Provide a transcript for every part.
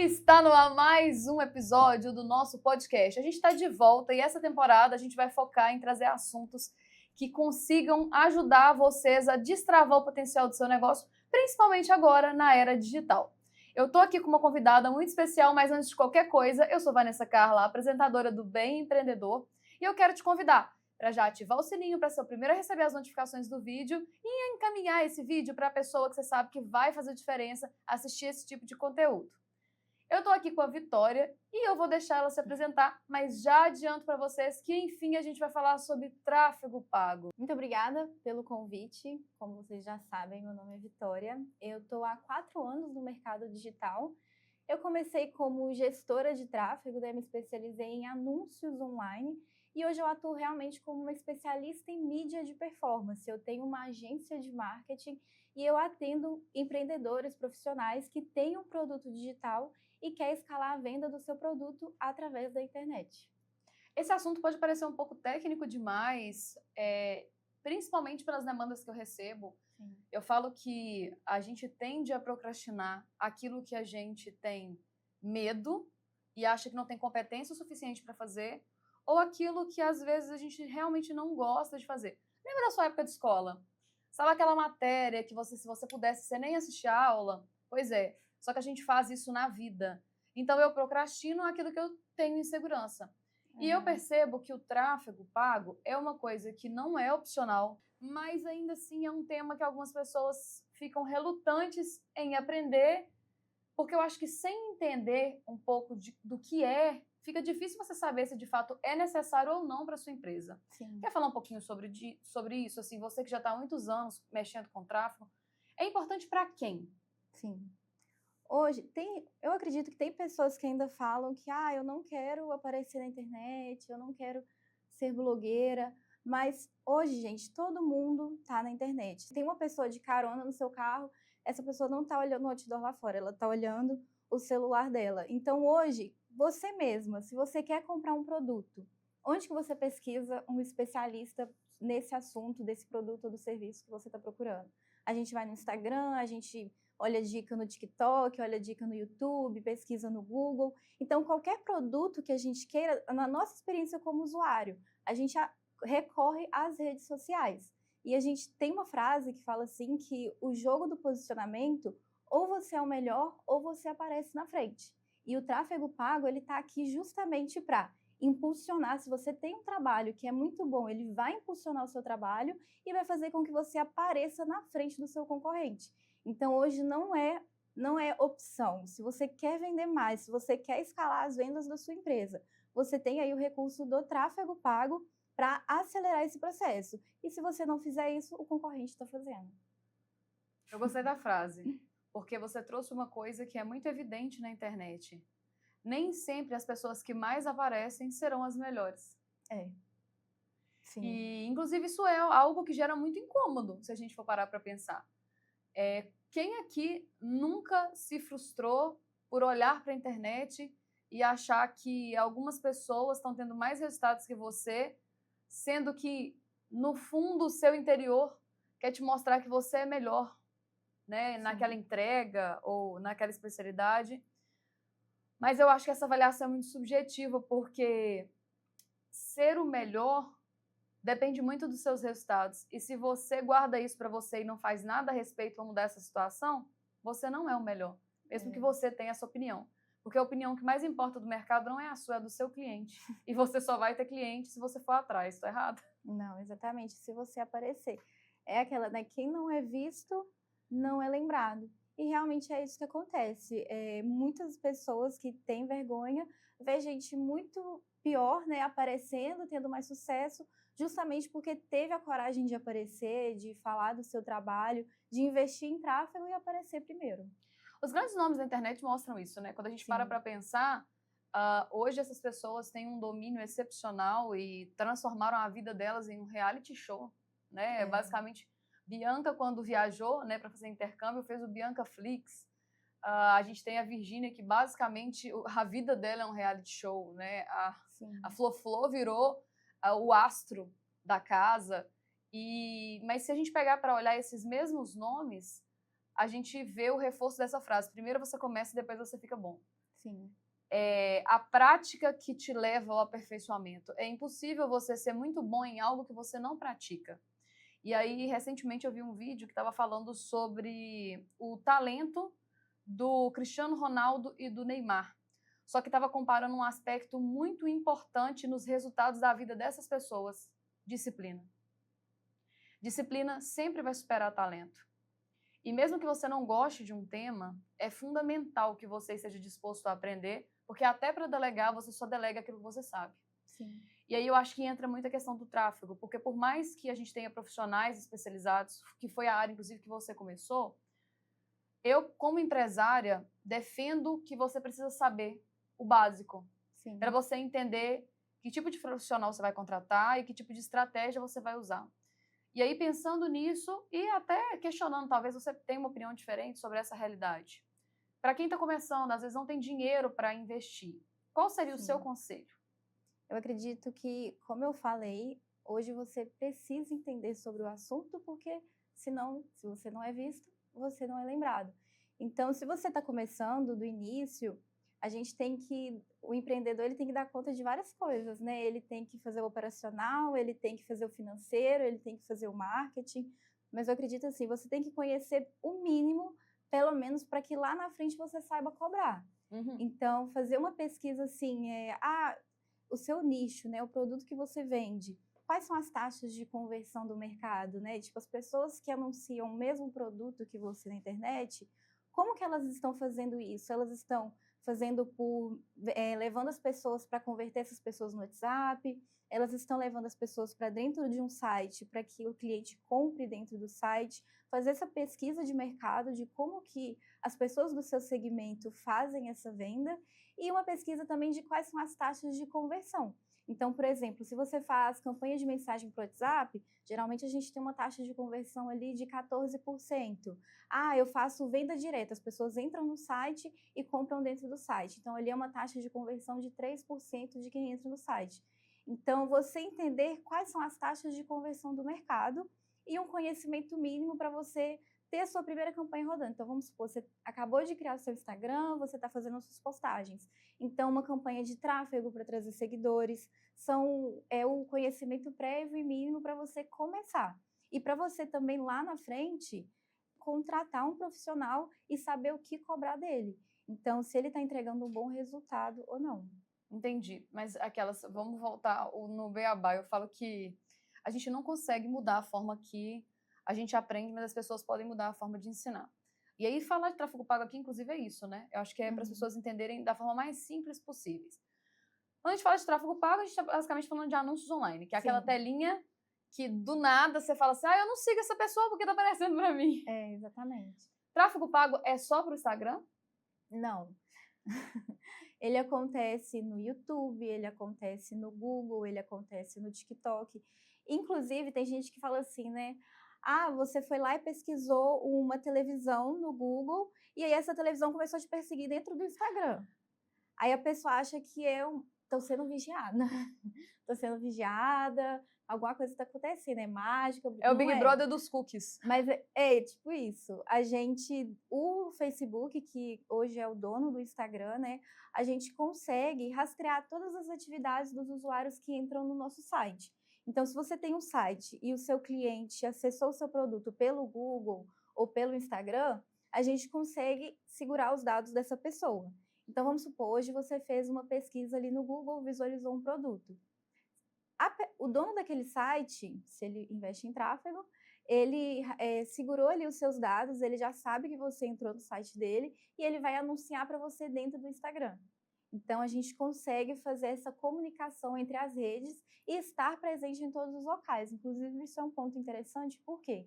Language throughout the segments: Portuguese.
Está no ar mais um episódio do nosso podcast. A gente está de volta e essa temporada a gente vai focar em trazer assuntos que consigam ajudar vocês a destravar o potencial do seu negócio, principalmente agora na era digital. Eu estou aqui com uma convidada muito especial, mas antes de qualquer coisa, eu sou Vanessa Carla, apresentadora do Bem Empreendedor, e eu quero te convidar para já ativar o sininho para ser o primeiro a receber as notificações do vídeo e encaminhar esse vídeo para a pessoa que você sabe que vai fazer diferença assistir esse tipo de conteúdo. Eu estou aqui com a Vitória e eu vou deixar ela se apresentar, mas já adianto para vocês que, enfim, a gente vai falar sobre tráfego pago. Muito obrigada pelo convite. Como vocês já sabem, meu nome é Vitória. Eu estou há 4 anos no mercado digital. Eu comecei como gestora de tráfego, me especializei em anúncios online e hoje eu atuo realmente como uma especialista em mídia de performance. Eu tenho uma agência de marketing e eu atendo empreendedores profissionais que têm um produto digital e quer escalar a venda do seu produto através da internet. Esse assunto pode parecer um pouco técnico demais, principalmente pelas demandas que eu recebo. Sim. Eu falo que a gente tende a procrastinar aquilo que a gente tem medo e acha que não tem competência o suficiente para fazer, ou aquilo que às vezes a gente realmente não gosta de fazer. Lembra da sua época de escola? Sabe aquela matéria que se você pudesse, você nem assistir a aula? Pois é, só que a gente faz isso na vida. Então eu procrastino aquilo que eu tenho insegurança. E eu percebo que o tráfego pago é uma coisa que não é opcional, mas ainda assim é um tema que algumas pessoas ficam relutantes em aprender, porque eu acho que sem entender um pouco do que fica difícil você saber se de fato é necessário ou não para sua empresa. Sim. Quer falar um pouquinho sobre isso? Assim, você que já está há muitos anos mexendo com tráfego, é importante para quem? Sim. Hoje, eu acredito que tem pessoas que ainda falam que eu não quero aparecer na internet, eu não quero ser blogueira, mas hoje, gente, todo mundo tá na internet. Tem uma pessoa de carona no seu carro, essa pessoa não tá olhando o outdoor lá fora, ela tá olhando o celular dela. Então, hoje, você mesma, se você quer comprar um produto, onde que você pesquisa um especialista nesse assunto, desse produto ou do serviço que você está procurando? A gente vai no Instagram, a gente olha dica no TikTok, olha dica no YouTube, pesquisa no Google. Então, qualquer produto que a gente queira, na nossa experiência como usuário, a gente recorre às redes sociais. E a gente tem uma frase que fala assim que o jogo do posicionamento, ou você é o melhor, ou você aparece na frente. E o tráfego pago, ele está aqui justamente para impulsionar. Se você tem um trabalho que é muito bom, ele vai impulsionar o seu trabalho e vai fazer com que você apareça na frente do seu concorrente. Então, hoje não é opção. Se você quer vender mais, se você quer escalar as vendas da sua empresa, você tem aí o recurso do tráfego pago para acelerar esse processo. E se você não fizer isso, o concorrente está fazendo. Eu gostei da frase, porque você trouxe uma coisa que é muito evidente na internet. Nem sempre as pessoas que mais aparecem serão as melhores. Sim. E, inclusive, isso é algo que gera muito incômodo, se a gente for parar para pensar. Quem aqui nunca se frustrou por olhar para a internet e achar que algumas pessoas estão tendo mais resultados que você, sendo que, no fundo, o seu interior quer te mostrar que você é melhor, né? Naquela entrega ou naquela especialidade. Mas eu acho que essa avaliação é muito subjetiva, porque ser o melhor depende muito dos seus resultados. E se você guarda isso para você e não faz nada a respeito para mudar essa situação, você não é o melhor, mesmo que você tenha essa opinião. Porque a opinião que mais importa do mercado não é a sua, é do seu cliente. E você só vai ter cliente se você for atrás. Estou errado? Não, exatamente. Se você aparecer. É aquela, né? Quem não é visto, não é lembrado. E realmente é isso que acontece. Muitas pessoas que têm vergonha vê gente muito pior, né, aparecendo, tendo mais sucesso, justamente porque teve a coragem de aparecer, de falar do seu trabalho, de investir em tráfego e aparecer primeiro. Os grandes nomes da internet mostram isso, né? Quando a gente para pensar, hoje essas pessoas têm um domínio excepcional e transformaram a vida delas em um reality show, né? Basicamente, Bianca, quando viajou, né, para fazer intercâmbio, fez o Bianca Flix. A gente tem a Virgínia, que basicamente a vida dela é um reality show, né? A Flo virou o astro da casa. Mas se a gente pegar para olhar esses mesmos nomes, a gente vê o reforço dessa frase. Primeiro você começa e depois você fica bom. Sim. A prática que te leva ao aperfeiçoamento. É impossível você ser muito bom em algo que você não pratica. E aí, recentemente, eu vi um vídeo que estava falando sobre o talento do Cristiano Ronaldo e do Neymar. Só que estava comparando um aspecto muito importante nos resultados da vida dessas pessoas: disciplina. Disciplina sempre vai superar talento. E mesmo que você não goste de um tema, é fundamental que você esteja disposto a aprender, porque até para delegar, você só delega aquilo que você sabe. Sim. E aí eu acho que entra muito a questão do tráfego, porque por mais que a gente tenha profissionais especializados, que foi a área, inclusive, que você começou, eu, como empresária, defendo que você precisa saber o básico, para você entender que tipo de profissional você vai contratar e que tipo de estratégia você vai usar. E aí, pensando nisso e até questionando, talvez você tenha uma opinião diferente sobre essa realidade. Para quem está começando, às vezes não tem dinheiro para investir, qual seria o seu conselho? Eu acredito que, como eu falei, hoje você precisa entender sobre o assunto, porque senão, se você não é visto, você não é lembrado. Então, se você está começando do início, o empreendedor ele tem que dar conta de várias coisas, né? Ele tem que fazer o operacional, ele tem que fazer o financeiro, ele tem que fazer o marketing. Mas eu acredito assim, você tem que conhecer o mínimo, pelo menos para que lá na frente você saiba cobrar. Então, fazer uma pesquisa assim, o seu nicho, né, o produto que você vende, quais são as taxas de conversão do mercado, né? Tipo, as pessoas que anunciam o mesmo produto que você na internet, como que elas estão fazendo isso? Elas estão fazendo levando as pessoas para converter essas pessoas no WhatsApp, elas estão levando as pessoas para dentro de um site para que o cliente compre dentro do site, fazer essa pesquisa de mercado de como que as pessoas do seu segmento fazem essa venda e uma pesquisa também de quais são as taxas de conversão. Então, por exemplo, se você faz campanha de mensagem para o WhatsApp, geralmente a gente tem uma taxa de conversão ali de 14%. Eu faço venda direta, as pessoas entram no site e compram dentro do site. Então, ali é uma taxa de conversão de 3% de quem entra no site. Então, você entender quais são as taxas de conversão do mercado e um conhecimento mínimo para você ter a sua primeira campanha rodando. Então, vamos supor, você acabou de criar o seu Instagram, você está fazendo as suas postagens. Então, uma campanha de tráfego para trazer seguidores é o conhecimento prévio e mínimo para você começar. E para você também, lá na frente, contratar um profissional e saber o que cobrar dele. Então, se ele está entregando um bom resultado ou não. Entendi, mas vamos voltar no beabá. Eu falo que a gente não consegue mudar a forma que a gente aprende, mas as pessoas podem mudar a forma de ensinar. E aí, falar de tráfego pago aqui, inclusive, é isso, né? Eu acho que é para as pessoas entenderem da forma mais simples possível. Quando a gente fala de tráfego pago, a gente está basicamente falando de anúncios online, que é aquela telinha que do nada você fala assim, eu não sigo essa pessoa porque tá aparecendo para mim. Exatamente. Tráfego pago é só para o Instagram? Não. Ele acontece no YouTube, ele acontece no Google, ele acontece no TikTok. Inclusive, tem gente que fala assim, né? Você foi lá e pesquisou uma televisão no Google e aí essa televisão começou a te perseguir dentro do Instagram. Aí a pessoa acha que estou sendo vigiada. Estou sendo vigiada, alguma coisa está acontecendo, é mágica. É o Big Brother dos cookies. Mas tipo isso. O Facebook, que hoje é o dono do Instagram, né? A gente consegue rastrear todas as atividades dos usuários que entram no nosso site. Então, se você tem um site e o seu cliente acessou o seu produto pelo Google ou pelo Instagram, a gente consegue segurar os dados dessa pessoa. Então, vamos supor, hoje você fez uma pesquisa ali no Google, visualizou um produto. O dono daquele site, se ele investe em tráfego, ele segurou ali os seus dados, ele já sabe que você entrou no site dele e ele vai anunciar para você dentro do Instagram. Então, a gente consegue fazer essa comunicação entre as redes e estar presente em todos os locais. Inclusive, isso é um ponto interessante, porque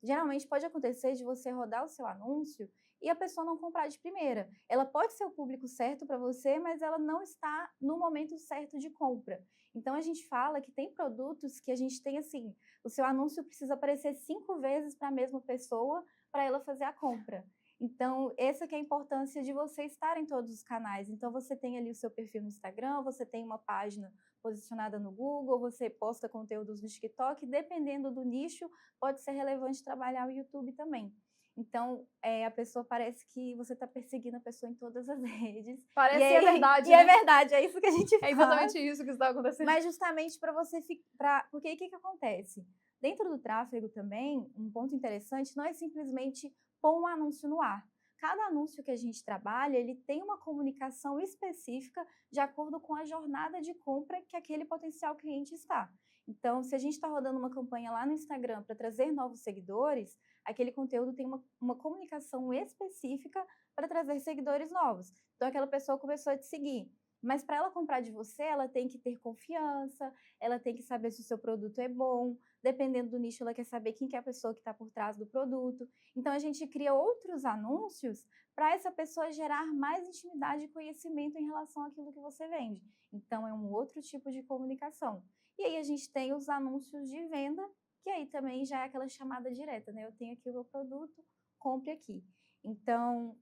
geralmente pode acontecer de você rodar o seu anúncio e a pessoa não comprar de primeira. Ela pode ser o público certo para você, mas ela não está no momento certo de compra. Então, a gente fala que tem produtos que a gente tem assim, o seu anúncio precisa aparecer 5 vezes para a mesma pessoa para ela fazer a compra. Então, essa que é a importância de você estar em todos os canais. Então, você tem ali o seu perfil no Instagram, você tem uma página posicionada no Google, você posta conteúdos no TikTok, dependendo do nicho, pode ser relevante trabalhar o YouTube também. Então, a pessoa parece que você está perseguindo a pessoa em todas as redes. Parece que é verdade, E né? é verdade, é isso que a gente É faz. exatamente isso que está acontecendo. Mas justamente para você ficar... Porque o que acontece? Dentro do tráfego também, um ponto interessante não é simplesmente pôr um anúncio no ar. Cada anúncio que a gente trabalha, ele tem uma comunicação específica de acordo com a jornada de compra que aquele potencial cliente está. Então, se a gente está rodando uma campanha lá no Instagram para trazer novos seguidores, aquele conteúdo tem uma comunicação específica para trazer seguidores novos. Então, aquela pessoa começou a te seguir. Mas para ela comprar de você, ela tem que ter confiança, ela tem que saber se o seu produto é bom, dependendo do nicho, ela quer saber quem que é a pessoa que está por trás do produto. Então, a gente cria outros anúncios para essa pessoa gerar mais intimidade e conhecimento em relação àquilo que você vende. Então, é um outro tipo de comunicação. E aí, a gente tem os anúncios de venda, que aí também já é aquela chamada direta, né? Eu tenho aqui o meu produto, compre aqui. Então,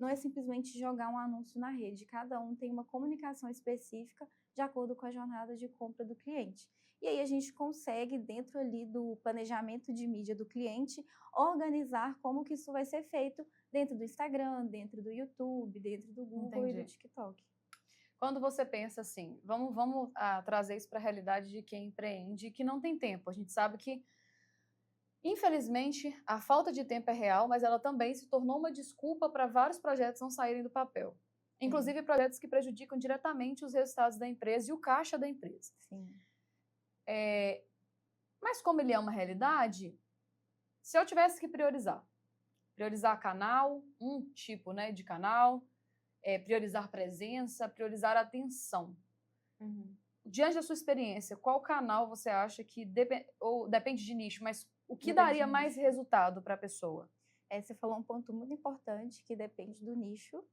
não é simplesmente jogar um anúncio na rede, cada um tem uma comunicação específica de acordo com a jornada de compra do cliente. E aí a gente consegue, dentro ali do planejamento de mídia do cliente, organizar como que isso vai ser feito dentro do Instagram, dentro do YouTube, dentro do Google e do TikTok. Quando você pensa assim, vamos trazer isso para a realidade de quem empreende e que não tem tempo. A gente sabe que, infelizmente, a falta de tempo é real, mas ela também se tornou uma desculpa para vários projetos não saírem do papel. Inclusive projetos que prejudicam diretamente os resultados da empresa e o caixa da empresa. Sim. Mas como ele é uma realidade, se eu tivesse que priorizar canal, um tipo, né, de canal, priorizar presença, priorizar atenção. Diante da sua experiência, qual canal você acha que depende de nicho, mas o que daria mais resultado para a pessoa? Você falou um ponto muito importante que depende do nicho.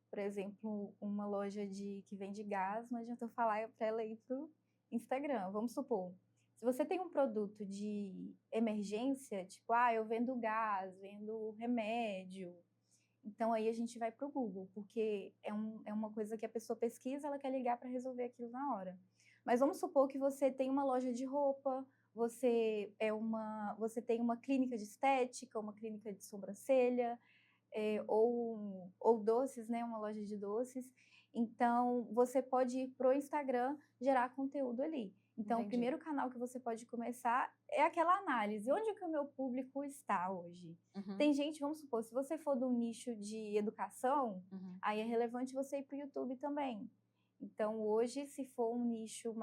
Por exemplo, uma loja que vende gás, não adianta eu falar para ela ir para o Instagram. Vamos supor, se você tem um produto de emergência, tipo, eu vendo gás, vendo remédio, então aí a gente vai para o Google, porque é uma coisa que a pessoa pesquisa, ela quer ligar para resolver aquilo na hora. Mas vamos supor que você tem uma loja de roupa, você tem uma clínica de estética, uma clínica de sobrancelha, ou doces, né? Uma loja de doces. Então, você pode ir para o Instagram gerar conteúdo ali. Então, Entendi. O primeiro canal que você pode começar é aquela análise. Onde que o meu público está hoje? Tem gente, vamos supor, se você for do nicho de educação, aí é relevante você ir para o YouTube também. Então, hoje, se for um nicho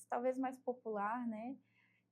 talvez mais popular, né?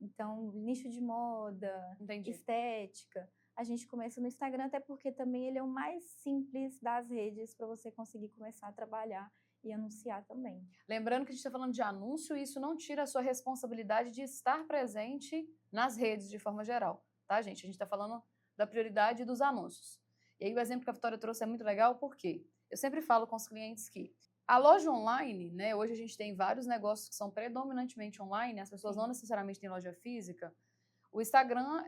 Então, nicho de moda, estética, a gente começa no Instagram, até porque também ele é o mais simples das redes para você conseguir começar a trabalhar e anunciar também. Lembrando que a gente está falando de anúncio e isso não tira a sua responsabilidade de estar presente nas redes de forma geral, tá, gente? A gente está falando da prioridade dos anúncios. E aí o exemplo que a Vitória trouxe é muito legal, porque eu sempre falo com os clientes que a loja online, né, hoje a gente tem vários negócios que são predominantemente online, as pessoas não necessariamente têm loja física. O Instagram,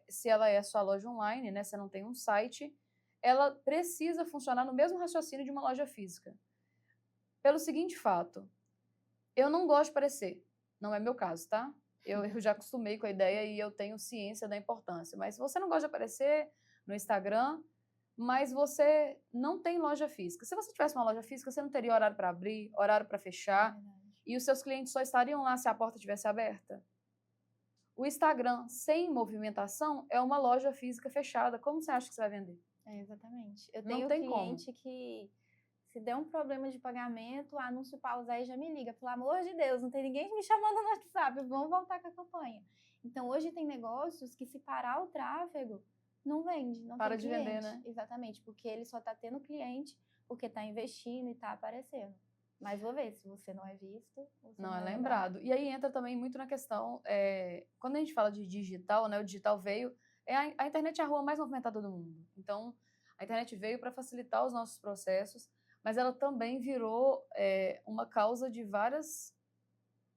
se ela é a sua loja online, né, você não tem um site, ela precisa funcionar no mesmo raciocínio de uma loja física. Pelo seguinte fato, eu não gosto de aparecer, não é meu caso, tá? Eu já acostumei com a ideia e eu tenho ciência da importância, mas se você não gosta de aparecer no Instagram, mas você não tem loja física. Se você tivesse uma loja física, você não teria horário para abrir, horário para fechar, e os seus clientes só estariam lá se a porta estivesse aberta. O Instagram sem movimentação é uma loja física fechada. Como você acha que você vai vender? Exatamente. Eu tenho cliente que, se der um problema de pagamento, o anúncio pausar e já me liga. Pelo amor de Deus, não tem ninguém me chamando no WhatsApp, vamos voltar com a campanha. Então, hoje tem negócios que, se parar o tráfego, não vende, não para tem de cliente. Vender, né? Exatamente, porque ele só está tendo cliente porque está investindo e está aparecendo. Mas vou ver, se você não é visto, você não é lembrado. E aí entra também muito na questão, quando a gente fala de digital, né, o digital veio, a internet é a rua mais movimentada do mundo. Então, a internet veio para facilitar os nossos processos, mas ela também virou uma causa de várias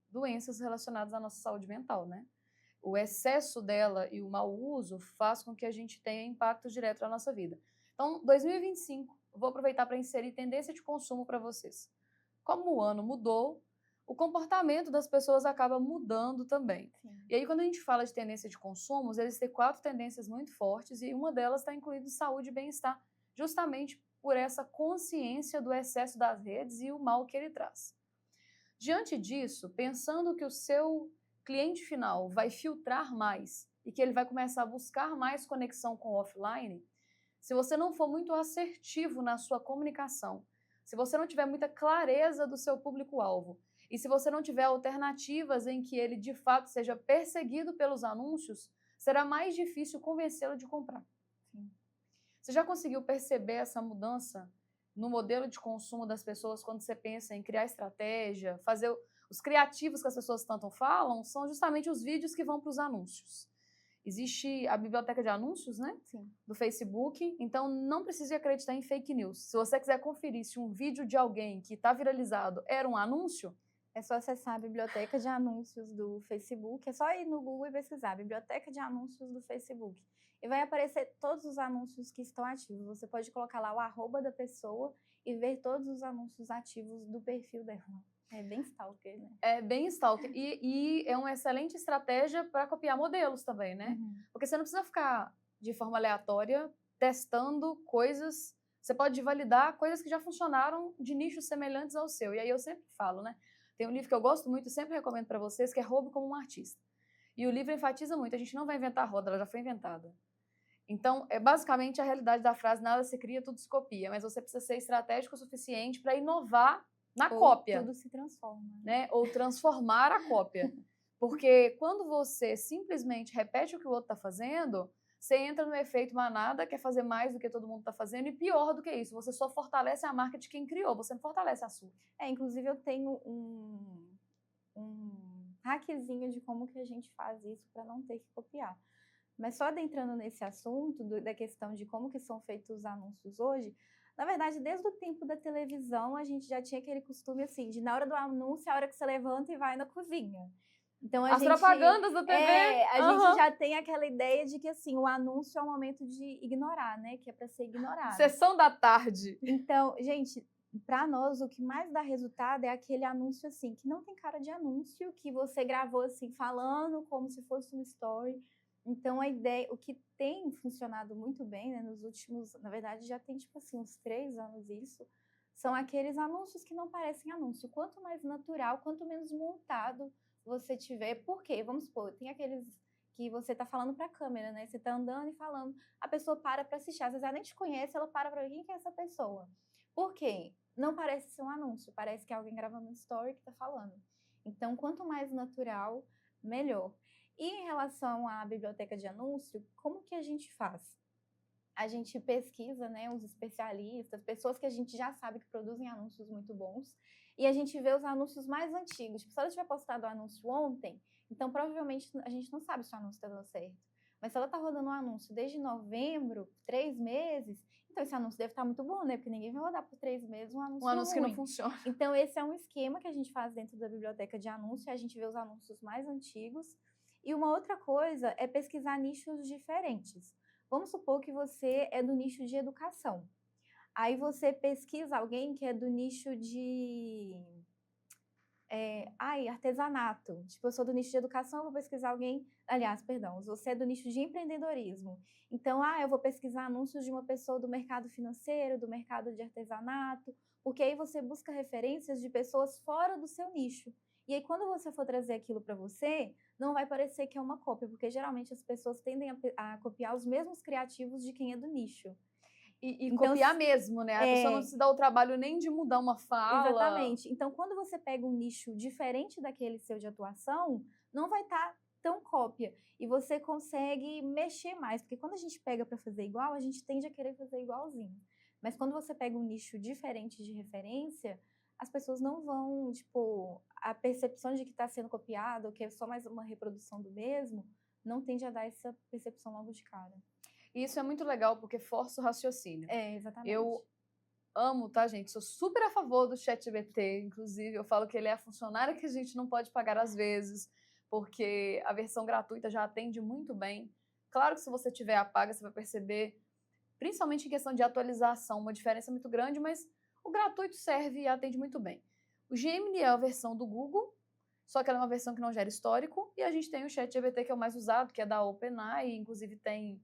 doenças relacionadas à nossa saúde mental, né? O excesso dela e o mau uso faz com que a gente tenha impacto direto na nossa vida. Então, 2025, eu vou aproveitar para inserir tendência de consumo para vocês. Como o ano mudou, o comportamento das pessoas acaba mudando também. Sim. E aí, quando a gente fala de tendência de consumos, existem 4 tendências muito fortes e uma delas está incluindo saúde e bem-estar, justamente por essa consciência do excesso das redes e o mal que ele traz. Diante disso, pensando que o seu cliente final vai filtrar mais e que ele vai começar a buscar mais conexão com o offline, se você não for muito assertivo na sua comunicação, se você não tiver muita clareza do seu público-alvo e se você não tiver alternativas em que ele de fato seja perseguido pelos anúncios, será mais difícil convencê-lo de comprar. Sim. Você já conseguiu perceber essa mudança no modelo de consumo das pessoas quando você pensa em criar estratégia, fazer os criativos que as pessoas tanto falam, são justamente os vídeos que vão para os anúncios. Existe a biblioteca de anúncios, né? Sim. Do Facebook, então não precisa acreditar em fake news. Se você quiser conferir se um vídeo de alguém que está viralizado era um anúncio, é só acessar a biblioteca de anúncios do Facebook, é só ir no Google e pesquisar biblioteca de anúncios do Facebook. E vai aparecer todos os anúncios que estão ativos. Você pode colocar lá o arroba da pessoa e ver todos os anúncios ativos do perfil dela. É bem stalker, né? É bem stalker. E é uma excelente estratégia para copiar modelos também, né? Uhum. Porque você não precisa ficar de forma aleatória testando coisas. Você pode validar coisas que já funcionaram de nichos semelhantes ao seu. E aí eu sempre falo, né? Tem um livro que eu gosto muito e sempre recomendo para vocês, que é Roube como um Artista. E o livro enfatiza muito, a gente não vai inventar a roda, ela já foi inventada. Então, é basicamente a realidade da frase, nada se cria, tudo se copia, mas você precisa ser estratégico o suficiente para inovar na cópia. Tudo se transforma. Né? Ou transformar a cópia. Porque quando você simplesmente repete o que o outro está fazendo, você entra no efeito manada, quer fazer mais do que todo mundo está fazendo, e pior do que isso, você só fortalece a marca de quem criou, você não fortalece a sua. Inclusive eu tenho um hackzinho de como que a gente faz isso para não ter que copiar. Mas só adentrando nesse assunto da questão de como que são feitos os anúncios hoje, na verdade, desde o tempo da televisão, a gente já tinha aquele costume, assim, de na hora do anúncio, é a hora que você levanta e vai na cozinha. Então, As propagandas da TV. Gente já tem aquela ideia de que, assim, o anúncio é um momento de ignorar, né? Que é para ser ignorado. Sessão da tarde. Então, gente, para nós, o que mais dá resultado é aquele anúncio, assim, que não tem cara de anúncio, que você gravou, assim, falando como se fosse uma story. Então, a ideia, o que tem funcionado muito bem, né, nos últimos, na verdade, já tem, tipo assim, uns 3 anos isso, são aqueles anúncios que não parecem anúncio. Quanto mais natural, quanto menos montado você tiver. Por quê? Vamos supor, tem aqueles que você tá falando pra câmera, né? Você tá andando e falando, a pessoa para assistir. Às vezes ela nem te conhece, ela para pra ver quem que é essa pessoa. Por quê? Não parece ser um anúncio, parece que é alguém gravando um story que tá falando. Então, quanto mais natural, melhor. E em relação à biblioteca de anúncio, como que a gente faz? A gente pesquisa, né, os especialistas, pessoas que a gente já sabe que produzem anúncios muito bons, e a gente vê os anúncios mais antigos. Tipo, se ela tiver postado o anúncio ontem, então provavelmente a gente não sabe se o anúncio está dando certo. Mas se ela está rodando um anúncio desde novembro, 3 meses, então esse anúncio deve estar muito bom, né? Porque ninguém vai rodar por 3 meses um anúncio ruim. Que não funciona. Então esse é um esquema que a gente faz dentro da biblioteca de anúncio, a gente vê os anúncios mais antigos. E uma outra coisa é pesquisar nichos diferentes. Vamos supor que você é do nicho de educação. Aí você pesquisa alguém que é do nicho de artesanato. Tipo, eu sou do nicho de educação, eu vou pesquisar alguém... Aliás, perdão, você é do nicho de empreendedorismo. Então, eu vou pesquisar anúncios de uma pessoa do mercado financeiro, do mercado de artesanato, porque aí você busca referências de pessoas fora do seu nicho. E aí, quando você for trazer aquilo para você, não vai parecer que é uma cópia, porque geralmente as pessoas tendem a copiar os mesmos criativos de quem é do nicho. E então, copiar mesmo, né? A pessoa não se dá o trabalho nem de mudar uma fala. Exatamente. Então, quando você pega um nicho diferente daquele seu de atuação, não vai estar tão cópia. E você consegue mexer mais, porque quando a gente pega para fazer igual, a gente tende a querer fazer igualzinho. Mas quando você pega um nicho diferente de referência, as pessoas não vão, tipo, a percepção de que está sendo copiado, ou que é só mais uma reprodução do mesmo, não tende a dar essa percepção logo de cara. E isso é muito legal, porque força o raciocínio. Exatamente. Eu amo, tá, gente? Sou super a favor do ChatGPT, inclusive. Eu falo que ele é a funcionária que a gente não pode pagar às vezes, porque a versão gratuita já atende muito bem. Claro que se você tiver a paga, você vai perceber, principalmente em questão de atualização, uma diferença muito grande, mas o gratuito serve e atende muito bem. O Gemini é a versão do Google, só que ela é uma versão que não gera histórico, e a gente tem o ChatGPT, que é o mais usado, que é da OpenAI, inclusive tem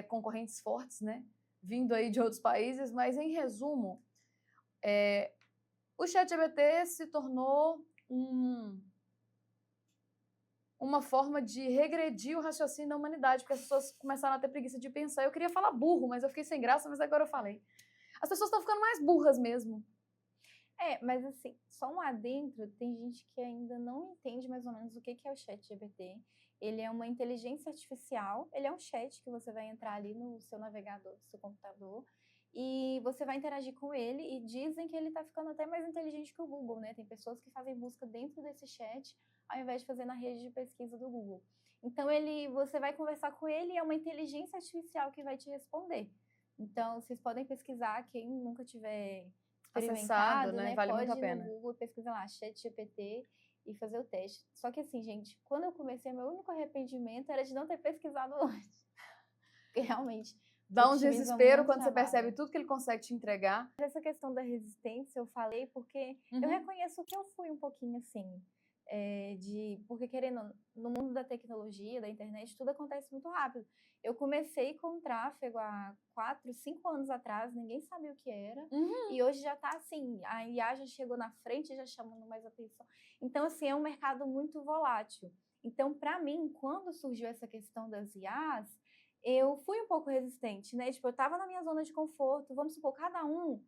concorrentes fortes, né, vindo aí de outros países, mas em resumo, o ChatGPT se tornou uma forma de regredir o raciocínio da humanidade, porque as pessoas começaram a ter preguiça de pensar. Eu queria falar burro, mas eu fiquei sem graça, mas agora eu falei. As pessoas estão ficando mais burras mesmo. Mas assim, só um adentro, tem gente que ainda não entende mais ou menos o que é o ChatGPT. Ele é uma inteligência artificial, ele é um chat que você vai entrar ali no seu navegador, do seu computador, e você vai interagir com ele, e dizem que ele está ficando até mais inteligente que o Google, né? Tem pessoas que fazem busca dentro desse chat, ao invés de fazer na rede de pesquisa do Google. Então, você vai conversar com ele e é uma inteligência artificial que vai te responder. Então, vocês podem pesquisar, quem nunca tiver experimentado, né? Vale pode muito a ir pena. no Google, pesquisar lá, ChatGPT, e fazer o teste. Só que assim, gente, quando eu comecei, meu único arrependimento era de não ter pesquisado antes. Porque realmente dá um otimiza desespero muito quando você trabalho. percebe tudo que ele consegue te entregar. Essa questão da resistência eu falei porque eu reconheço que eu fui um pouquinho assim, porque querendo, no mundo da tecnologia, da internet, tudo acontece muito rápido. Eu comecei com tráfego há 4, 5 anos atrás, ninguém sabia o que era, e hoje já está assim, a IA já chegou na frente, já chamando mais atenção. Então, assim, é um mercado muito volátil. Então, para mim, quando surgiu essa questão das IAs, eu fui um pouco resistente, né? Tipo, eu estava na minha zona de conforto, vamos supor, cada um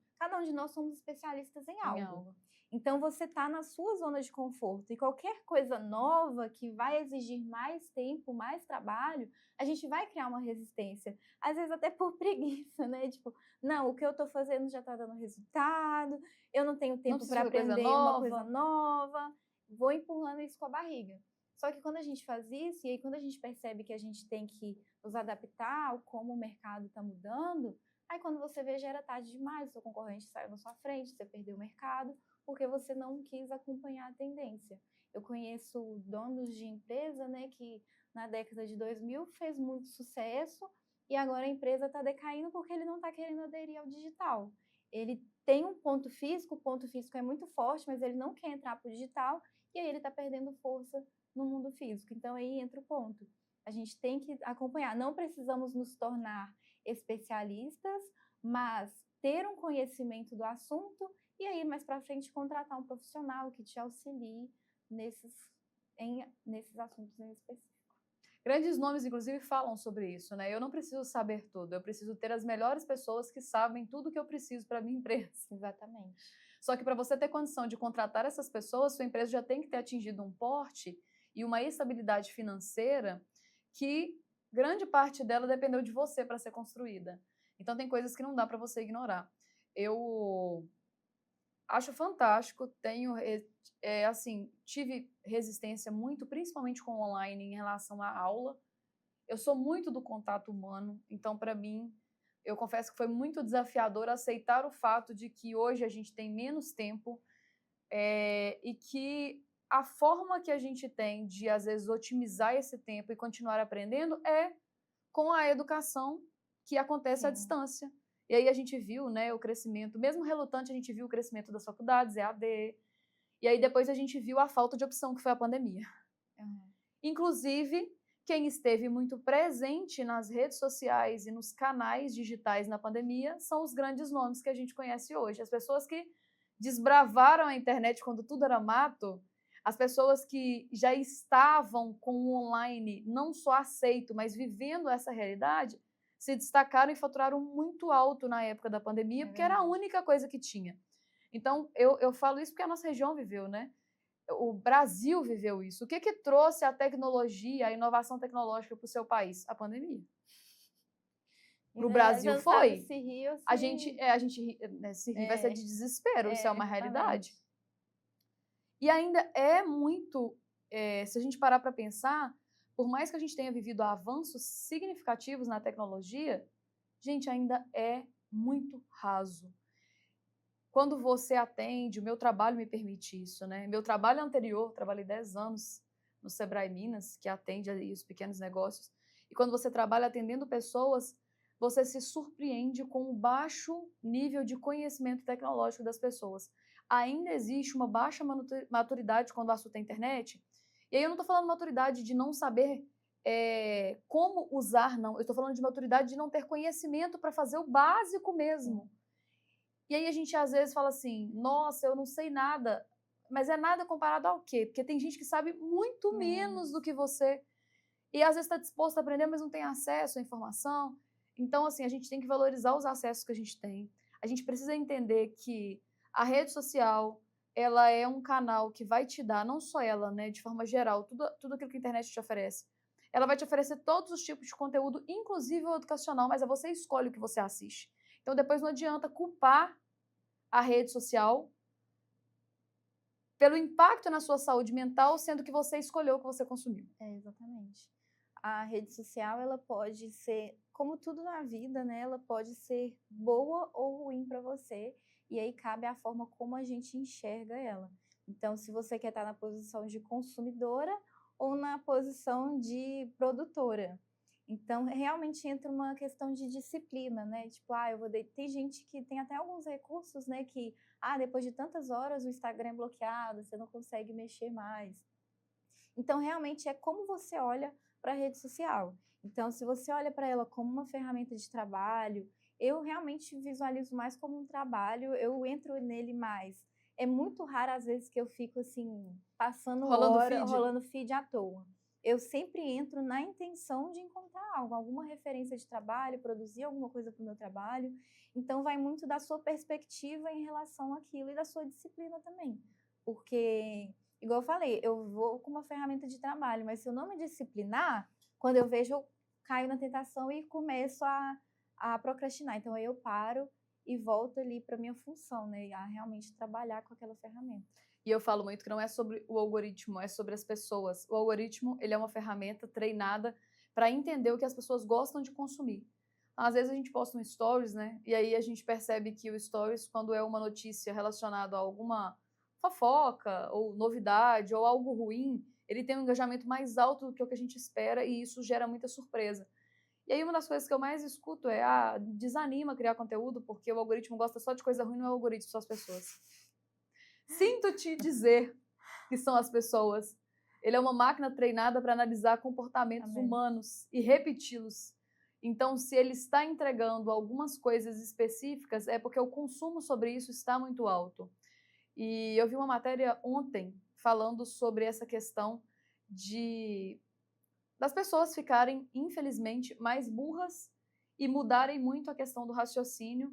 de nós somos especialistas em algo. Então, você está na sua zona de conforto, e qualquer coisa nova que vai exigir mais tempo, mais trabalho, a gente vai criar uma resistência. Às vezes até por preguiça, né? Tipo, não, o que eu estou fazendo já está dando resultado, eu não tenho tempo para aprender uma coisa nova, vou empurrando isso com a barriga. Só que quando a gente faz isso, e aí quando a gente percebe que a gente tem que nos adaptar ao como o mercado está mudando, aí quando você vê já era tarde demais, o seu concorrente saiu na sua frente, você perdeu o mercado, porque você não quis acompanhar a tendência. Eu conheço donos de empresa, né, que na década de 2000 fez muito sucesso e agora a empresa está decaindo porque ele não está querendo aderir ao digital. Ele tem um ponto físico, o ponto físico é muito forte, mas ele não quer entrar para o digital e aí ele está perdendo força no mundo físico. Então aí entra o ponto. A gente tem que acompanhar. Não precisamos nos tornar especialistas, mas ter um conhecimento do assunto e aí mais para frente contratar um profissional que te auxilie nesses assuntos em específico. Grandes nomes, inclusive, falam sobre isso, né? Eu não preciso saber tudo, eu preciso ter as melhores pessoas que sabem tudo que eu preciso para minha empresa. Exatamente. Só que para você ter condição de contratar essas pessoas, sua empresa já tem que ter atingido um porte e uma estabilidade financeira que grande parte dela dependeu de você para ser construída. Então tem coisas que não dá para você ignorar. Eu acho fantástico, tive resistência muito, principalmente com o online, em relação à aula. Eu sou muito do contato humano, então, para mim, eu confesso que foi muito desafiador aceitar o fato de que hoje a gente tem menos tempo e que a forma que a gente tem de, às vezes, otimizar esse tempo e continuar aprendendo é com a educação que acontece à distância. E aí a gente viu, né, o crescimento, mesmo relutante, a gente viu o crescimento das faculdades, EAD, e aí depois a gente viu a falta de opção, que foi a pandemia. Inclusive, quem esteve muito presente nas redes sociais e nos canais digitais na pandemia são os grandes nomes que a gente conhece hoje. As pessoas que desbravaram a internet quando tudo era mato, as pessoas que já estavam com o online não só aceito, mas vivendo essa realidade, se destacaram e faturaram muito alto na época da pandemia, porque era a única coisa que tinha. Então, eu falo isso porque a nossa região viveu, né? O Brasil viveu isso. O que trouxe a tecnologia, a inovação tecnológica para o seu país? A pandemia. Para o Brasil foi. Se rir, a gente se rir vai ser de desespero, isso é uma realidade. E ainda é muito, se a gente parar para pensar, por mais que a gente tenha vivido avanços significativos na tecnologia, gente, ainda é muito raso. Quando você atende, o meu trabalho me permite isso, né? Meu trabalho anterior, trabalhei 10 anos no Sebrae Minas, que atende aí os pequenos negócios, e quando você trabalha atendendo pessoas, você se surpreende com o baixo nível de conhecimento tecnológico das pessoas. ainda existe uma baixa maturidade quando o assunto é internet. E aí eu não estou falando maturidade de não saber como usar, não. Eu estou falando de maturidade de não ter conhecimento para fazer o básico mesmo. E aí a gente às vezes fala assim, nossa, eu não sei nada. Mas é nada comparado ao quê? Porque tem gente que sabe muito menos do que você. E às vezes está disposto a aprender, mas não tem acesso à informação. Então, assim, a gente tem que valorizar os acessos que a gente tem. A gente precisa entender que a rede social, ela é um canal que vai te dar, não só ela, né, de forma geral, tudo aquilo que a internet te oferece. Ela vai te oferecer todos os tipos de conteúdo, inclusive o educacional, mas é você escolhe o que você assiste. Então, depois não adianta culpar a rede social pelo impacto na sua saúde mental, sendo que você escolheu o que você consumiu. Exatamente. A rede social, ela pode ser, como tudo na vida, né? Ela pode ser boa ou ruim para você, e aí cabe a forma como a gente enxerga ela. Então, se você quer estar na posição de consumidora ou na posição de produtora. Então, realmente entra uma questão de disciplina, né? Tipo, tem gente que tem até alguns recursos, né? Que, depois de tantas horas o Instagram é bloqueado, você não consegue mexer mais. Então, realmente é como você olha para a rede social. Então, se você olha para ela como uma ferramenta de trabalho, eu realmente visualizo mais como um trabalho, eu entro nele mais. É muito raro, às vezes, que eu fico, assim, passando rolando feed à toa. Eu sempre entro na intenção de encontrar algo, alguma referência de trabalho, produzir alguma coisa para o meu trabalho. Então, vai muito da sua perspectiva em relação àquilo e da sua disciplina também. Porque, igual eu falei, eu vou com uma ferramenta de trabalho, mas se eu não me disciplinar, quando eu vejo, eu caio na tentação e começo a procrastinar. Então, aí eu paro e volto ali para minha função, né? A realmente trabalhar com aquela ferramenta. E eu falo muito que não é sobre o algoritmo, é sobre as pessoas. O algoritmo, ele é uma ferramenta treinada para entender o que as pessoas gostam de consumir. Às vezes a gente posta um stories, né? E aí a gente percebe que o stories, quando é uma notícia relacionada a alguma fofoca, ou novidade, ou algo ruim, ele tem um engajamento mais alto do que o que a gente espera e isso gera muita surpresa. E aí uma das coisas que eu mais escuto é, desanima criar conteúdo porque o algoritmo gosta só de coisa ruim, não é o algoritmo, são as pessoas. Sinto te dizer que são as pessoas. Ele é uma máquina treinada para analisar comportamentos humanos e repeti-los. Então, se ele está entregando algumas coisas específicas, é porque o consumo sobre isso está muito alto. E eu vi uma matéria ontem falando sobre essa questão das pessoas ficarem, infelizmente, mais burras e mudarem muito a questão do raciocínio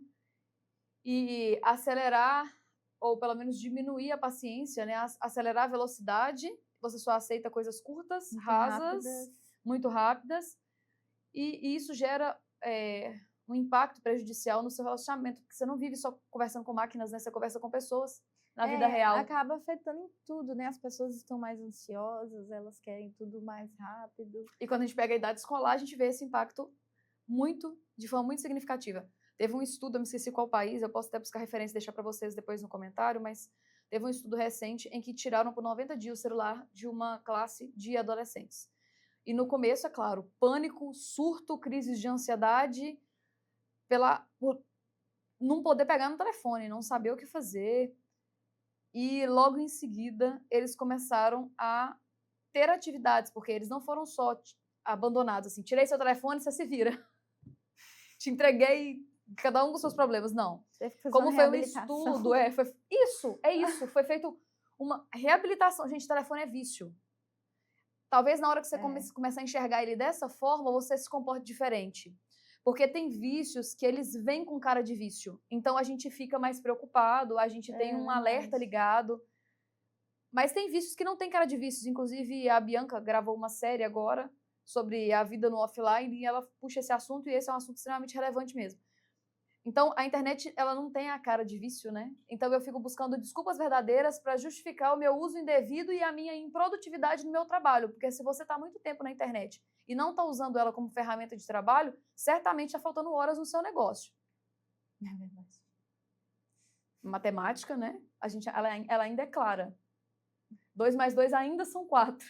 e acelerar ou pelo menos diminuir a paciência, né? Acelerar a velocidade, você só aceita coisas curtas, rasas, muito rápidas, e isso gera um impacto prejudicial no seu relacionamento, porque você não vive só conversando com máquinas, né? Você conversa com pessoas na vida real. Acaba afetando em tudo, né? As pessoas estão mais ansiosas, elas querem tudo mais rápido. E quando a gente pega a idade escolar, a gente vê esse impacto de forma muito significativa. Teve um estudo, eu me esqueci qual país, eu posso até buscar referência e deixar para vocês depois no comentário, mas teve um estudo recente em que tiraram por 90 dias o celular de uma classe de adolescentes. E no começo, é claro, pânico, surto, crises de ansiedade, por não poder pegar no telefone, não saber o que fazer. E logo em seguida, eles começaram a ter atividades, porque eles não foram só abandonados, assim, tirei seu telefone, você se vira. Te entreguei cada um com seus problemas, não. Como foi um estudo, foi feito uma reabilitação. Gente, telefone é vício. Talvez na hora que você começar a enxergar ele dessa forma, você se comporte diferente. Porque tem vícios que eles vêm com cara de vício. Então a gente fica mais preocupado, a gente tem um alerta ligado. Mas tem vícios que não tem cara de vícios. Inclusive, a Bianca gravou uma série agora sobre a vida no offline e ela puxa esse assunto e esse é um assunto extremamente relevante mesmo. Então, a internet, ela não tem a cara de vício, né? Então, eu fico buscando desculpas verdadeiras para justificar o meu uso indevido e a minha improdutividade no meu trabalho. Porque se você está muito tempo na internet e não está usando ela como ferramenta de trabalho, certamente está faltando horas no seu negócio. É verdade. Matemática, né? Ela ainda é clara. 2 mais 2 ainda são 4.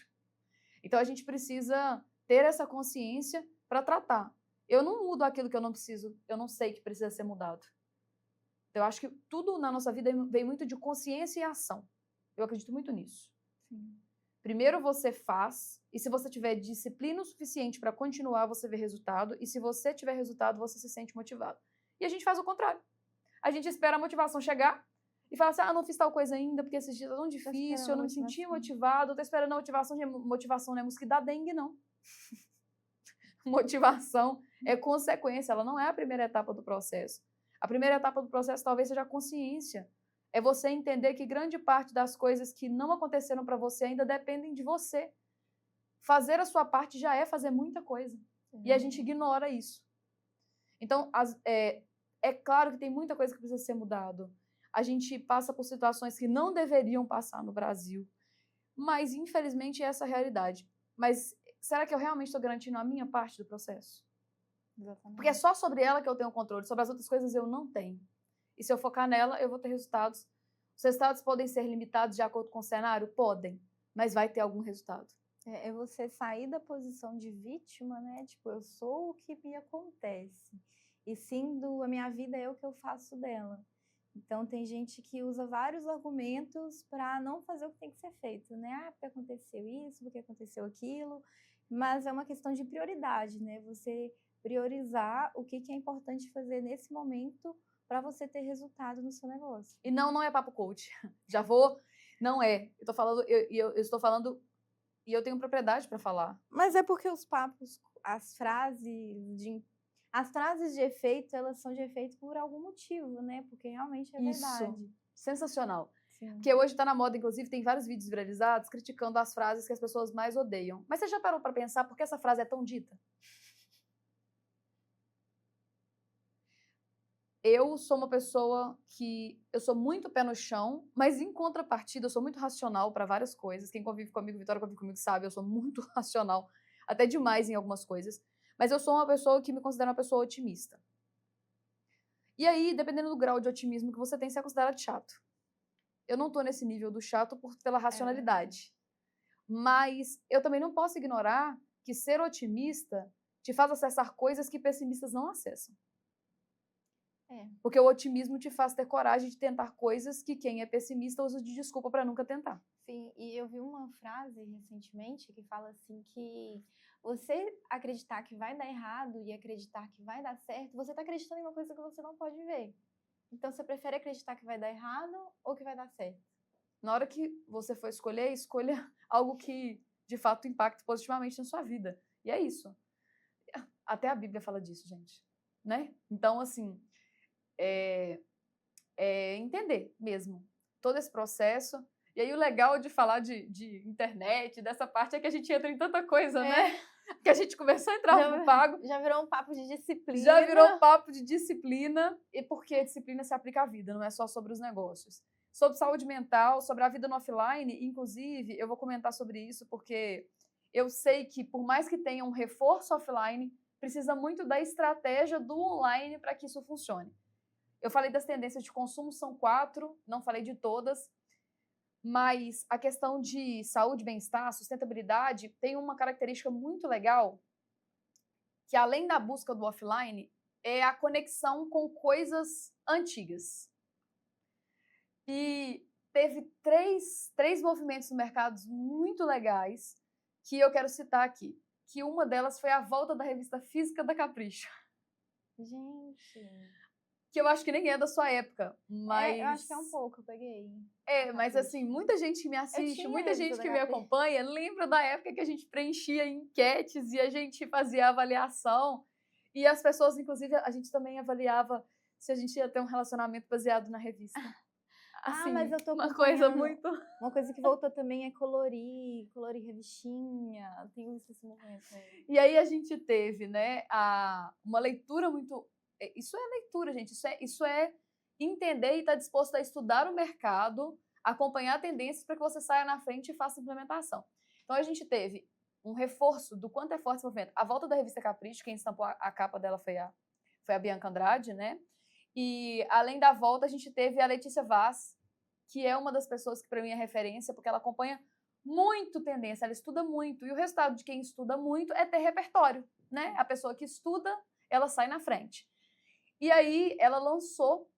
Então, a gente precisa ter essa consciência para tratar. Eu não mudo aquilo que eu não preciso, eu não sei que precisa ser mudado. Então, eu acho que tudo na nossa vida vem muito de consciência e ação. Eu acredito muito nisso. Sim. Primeiro você faz, e se você tiver disciplina o suficiente para continuar, você vê resultado, e se você tiver resultado, você se sente motivado. E a gente faz o contrário. A gente espera a motivação chegar e fala assim, não fiz tal coisa ainda, porque esses dias é tão difícil, eu não me senti motivado, eu tô esperando a motivação. Motivação não é música da dengue, não. Motivação é consequência, ela não é a primeira etapa do processo. A primeira etapa do processo talvez seja a consciência. É você entender que grande parte das coisas que não aconteceram para você ainda dependem de você. Fazer a sua parte já é fazer muita coisa. E a gente ignora isso. Então, é claro que tem muita coisa que precisa ser mudado. A gente passa por situações que não deveriam passar no Brasil. Mas, infelizmente, essa é a realidade. Mas será que eu realmente estou garantindo a minha parte do processo? Exatamente. Porque é só sobre ela que eu tenho controle. Sobre as outras coisas eu não tenho. E se eu focar nela, eu vou ter resultados. Os resultados podem ser limitados de acordo com o cenário? Podem. Mas vai ter algum resultado. É você sair da posição de vítima, né? Tipo, eu sou o que me acontece. E sim, a minha vida é o que eu faço dela. Então, tem gente que usa vários argumentos para não fazer o que tem que ser feito, né? Porque aconteceu isso, porque aconteceu aquilo. Mas é uma questão de prioridade, né? Você priorizar o que é importante fazer nesse momento para você ter resultado no seu negócio. E não é papo coach. Já vou... Não é. Eu estou falando e eu tenho propriedade para falar. Mas é porque os papos, as frases de efeito, elas são de efeito por algum motivo, né? Porque realmente é verdade. Isso. Sensacional. Sim. Porque hoje está na moda, inclusive, tem vários vídeos viralizados criticando as frases que as pessoas mais odeiam. Mas você já parou para pensar por que essa frase é tão dita? Eu sou uma pessoa que... Eu sou muito pé no chão, mas em contrapartida eu sou muito racional para várias coisas. Quem convive comigo, Vitória convive comigo, sabe, eu sou muito racional, até demais em algumas coisas. Mas eu sou uma pessoa que me considero uma pessoa otimista. E aí, dependendo do grau de otimismo que você tem, você é considerado chato. Eu não tô nesse nível do chato pela racionalidade. Mas eu também não posso ignorar que ser otimista te faz acessar coisas que pessimistas não acessam. Porque o otimismo te faz ter coragem de tentar coisas que quem é pessimista usa de desculpa para nunca tentar. Sim, e eu vi uma frase recentemente que fala assim que você acreditar que vai dar errado e acreditar que vai dar certo, você está acreditando em uma coisa que você não pode ver. Então, você prefere acreditar que vai dar errado ou que vai dar certo? Na hora que você for escolher, escolha algo que, de fato, impacte positivamente na sua vida. E é isso. Até a Bíblia fala disso, gente. Né? Então, assim, entender mesmo todo esse processo. E aí o legal de falar de internet, dessa parte, é que a gente entra em tanta coisa, né? Que a gente começou a entrar no pago. Já virou um papo de disciplina. Já virou um papo de disciplina. E porque a disciplina se aplica à vida, não é só sobre os negócios. Sobre saúde mental, sobre a vida no offline, inclusive, eu vou comentar sobre isso, porque eu sei que, por mais que tenha um reforço offline, precisa muito da estratégia do online para que isso funcione. Eu falei das tendências de consumo, são 4, não falei de todas, mas a questão de saúde, bem-estar, sustentabilidade tem uma característica muito legal, que além da busca do offline, é a conexão com coisas antigas. E teve três movimentos no mercado muito legais que eu quero citar aqui. Que uma delas foi a volta da revista física da Capricho. Gente... Que eu acho que nem é da sua época, mas... eu acho que é um pouco, eu peguei. Mas assim, muita gente que me assiste, muita gente que me acompanha, lembra da época que a gente preenchia enquetes e a gente fazia avaliação. E as pessoas, inclusive, a gente também avaliava se a gente ia ter um relacionamento baseado na revista. Assim, mas eu tô uma coisa muito... Uma coisa que voltou também é colorir revistinha, tem esse movimento aí. E aí a gente teve, né, uma leitura muito... Isso é leitura, gente, isso é entender e estar disposto a estudar o mercado, acompanhar tendências para que você saia na frente e faça implementação. Então a gente teve um reforço do quanto é forte esse movimento. A volta da revista Capricho, quem estampou a capa dela foi a Bianca Andrade, né? E, além da volta, a gente teve a Letícia Vaz, que é uma das pessoas que, para mim, é referência, porque ela acompanha muito tendência, ela estuda muito. E o resultado de quem estuda muito é ter repertório, né? A pessoa que estuda, ela sai na frente. E aí, ela lançou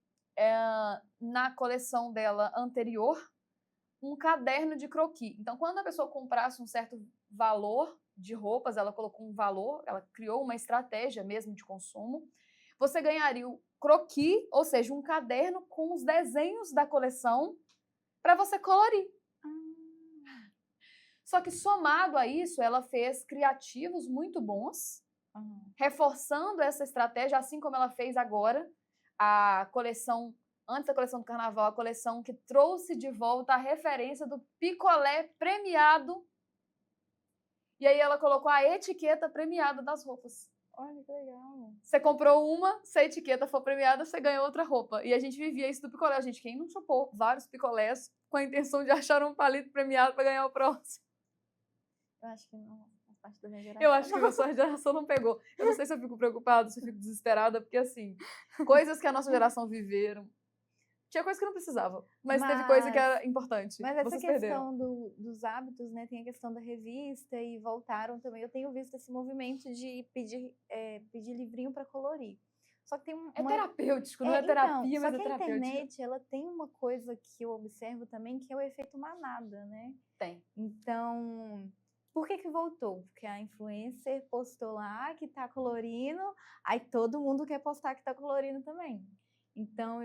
na coleção dela anterior, um caderno de croquis. Então, quando a pessoa comprasse um certo valor de roupas, ela colocou um valor, ela criou uma estratégia mesmo de consumo, você ganharia o croquis, ou seja, um caderno com os desenhos da coleção para você colorir. Só que somado a isso, ela fez criativos muito bons, reforçando essa estratégia, assim como ela fez agora a coleção, antes da coleção do carnaval, a coleção que trouxe de volta a referência do picolé premiado. E aí ela colocou a etiqueta premiada das roupas. Olha, que legal. Você comprou uma, se a etiqueta for premiada, você ganhou outra roupa. E a gente vivia isso do picolé. Gente, quem não chupou vários picolés com a intenção de achar um palito premiado para ganhar o próximo? Eu acho que não, a parte da minha geração. Eu acho que a sua geração não pegou. Eu não sei se eu fico preocupada, se eu fico desesperada, porque assim, coisas que a nossa geração viveram. Tinha coisa que não precisava, mas teve coisa que era importante. Mas essa Vocês questão dos hábitos, né? Tem a questão da revista e voltaram também. Eu tenho visto esse movimento de pedir livrinho para colorir. Só que tem É terapêutico, não é terapia, mas é terapêutico. Só que a internet, ela tem uma coisa que eu observo também, que é o efeito manada, né? Tem. Então, por que voltou? Porque a influencer postou lá que tá colorindo, aí todo mundo quer postar que tá colorindo também. Então,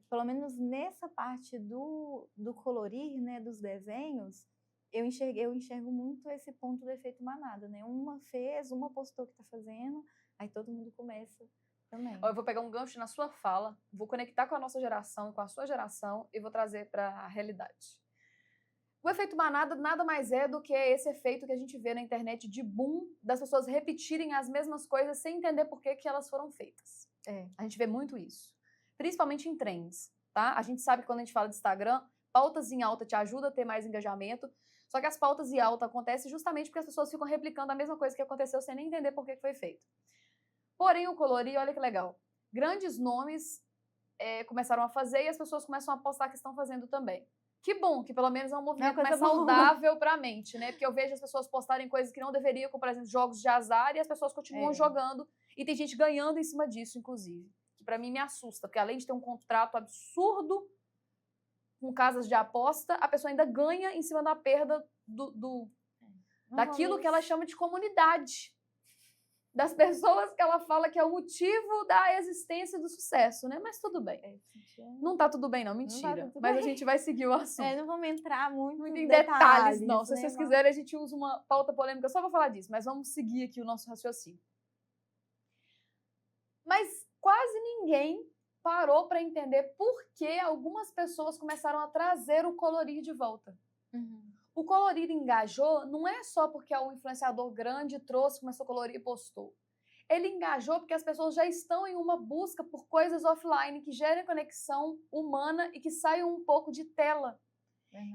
pelo menos nessa parte do colorir, né, dos desenhos, eu enxergo muito esse ponto do efeito manada, né? Uma fez, uma postou que tá fazendo, aí todo mundo começa também. Eu vou pegar um gancho na sua fala, vou conectar com a nossa geração e com a sua geração e vou trazer para a realidade. O efeito manada nada mais é do que esse efeito que a gente vê na internet de boom, das pessoas repetirem as mesmas coisas sem entender por que elas foram feitas. A gente vê muito isso. Principalmente em trends, tá? A gente sabe que quando a gente fala de Instagram, pautas em alta te ajuda a ter mais engajamento, só que as pautas em alta acontecem justamente porque as pessoas ficam replicando a mesma coisa que aconteceu sem nem entender por que foi feito. Porém, o colorir, olha que legal, grandes nomes começaram a fazer e as pessoas começam a postar que estão fazendo também. Que bom, que pelo menos é um movimento mais saudável para a mente, né? Porque eu vejo as pessoas postarem coisas que não deveriam, como por exemplo jogos de azar, e as pessoas continuam jogando, e tem gente ganhando em cima disso, inclusive. Que para mim me assusta, porque além de ter um contrato absurdo com casas de aposta, a pessoa ainda ganha em cima da perda daquilo que ela chama de comunidade. Das pessoas que ela fala que é o motivo da existência do sucesso, né? Mas tudo bem. Não tá tudo bem, não, mentira. Tá mas bem. A gente vai seguir o assunto. Não vamos entrar muito em detalhes, não. Se vocês quiserem, a gente usa uma pauta polêmica só pra falar disso, mas vamos seguir aqui o nosso raciocínio. Mas quase ninguém parou para entender por que algumas pessoas começaram a trazer o colorir de volta. O colorir engajou não é só porque um influenciador grande trouxe, começou a colorir e postou. Ele engajou porque as pessoas já estão em uma busca por coisas offline que gerem conexão humana e que saiam um pouco de tela.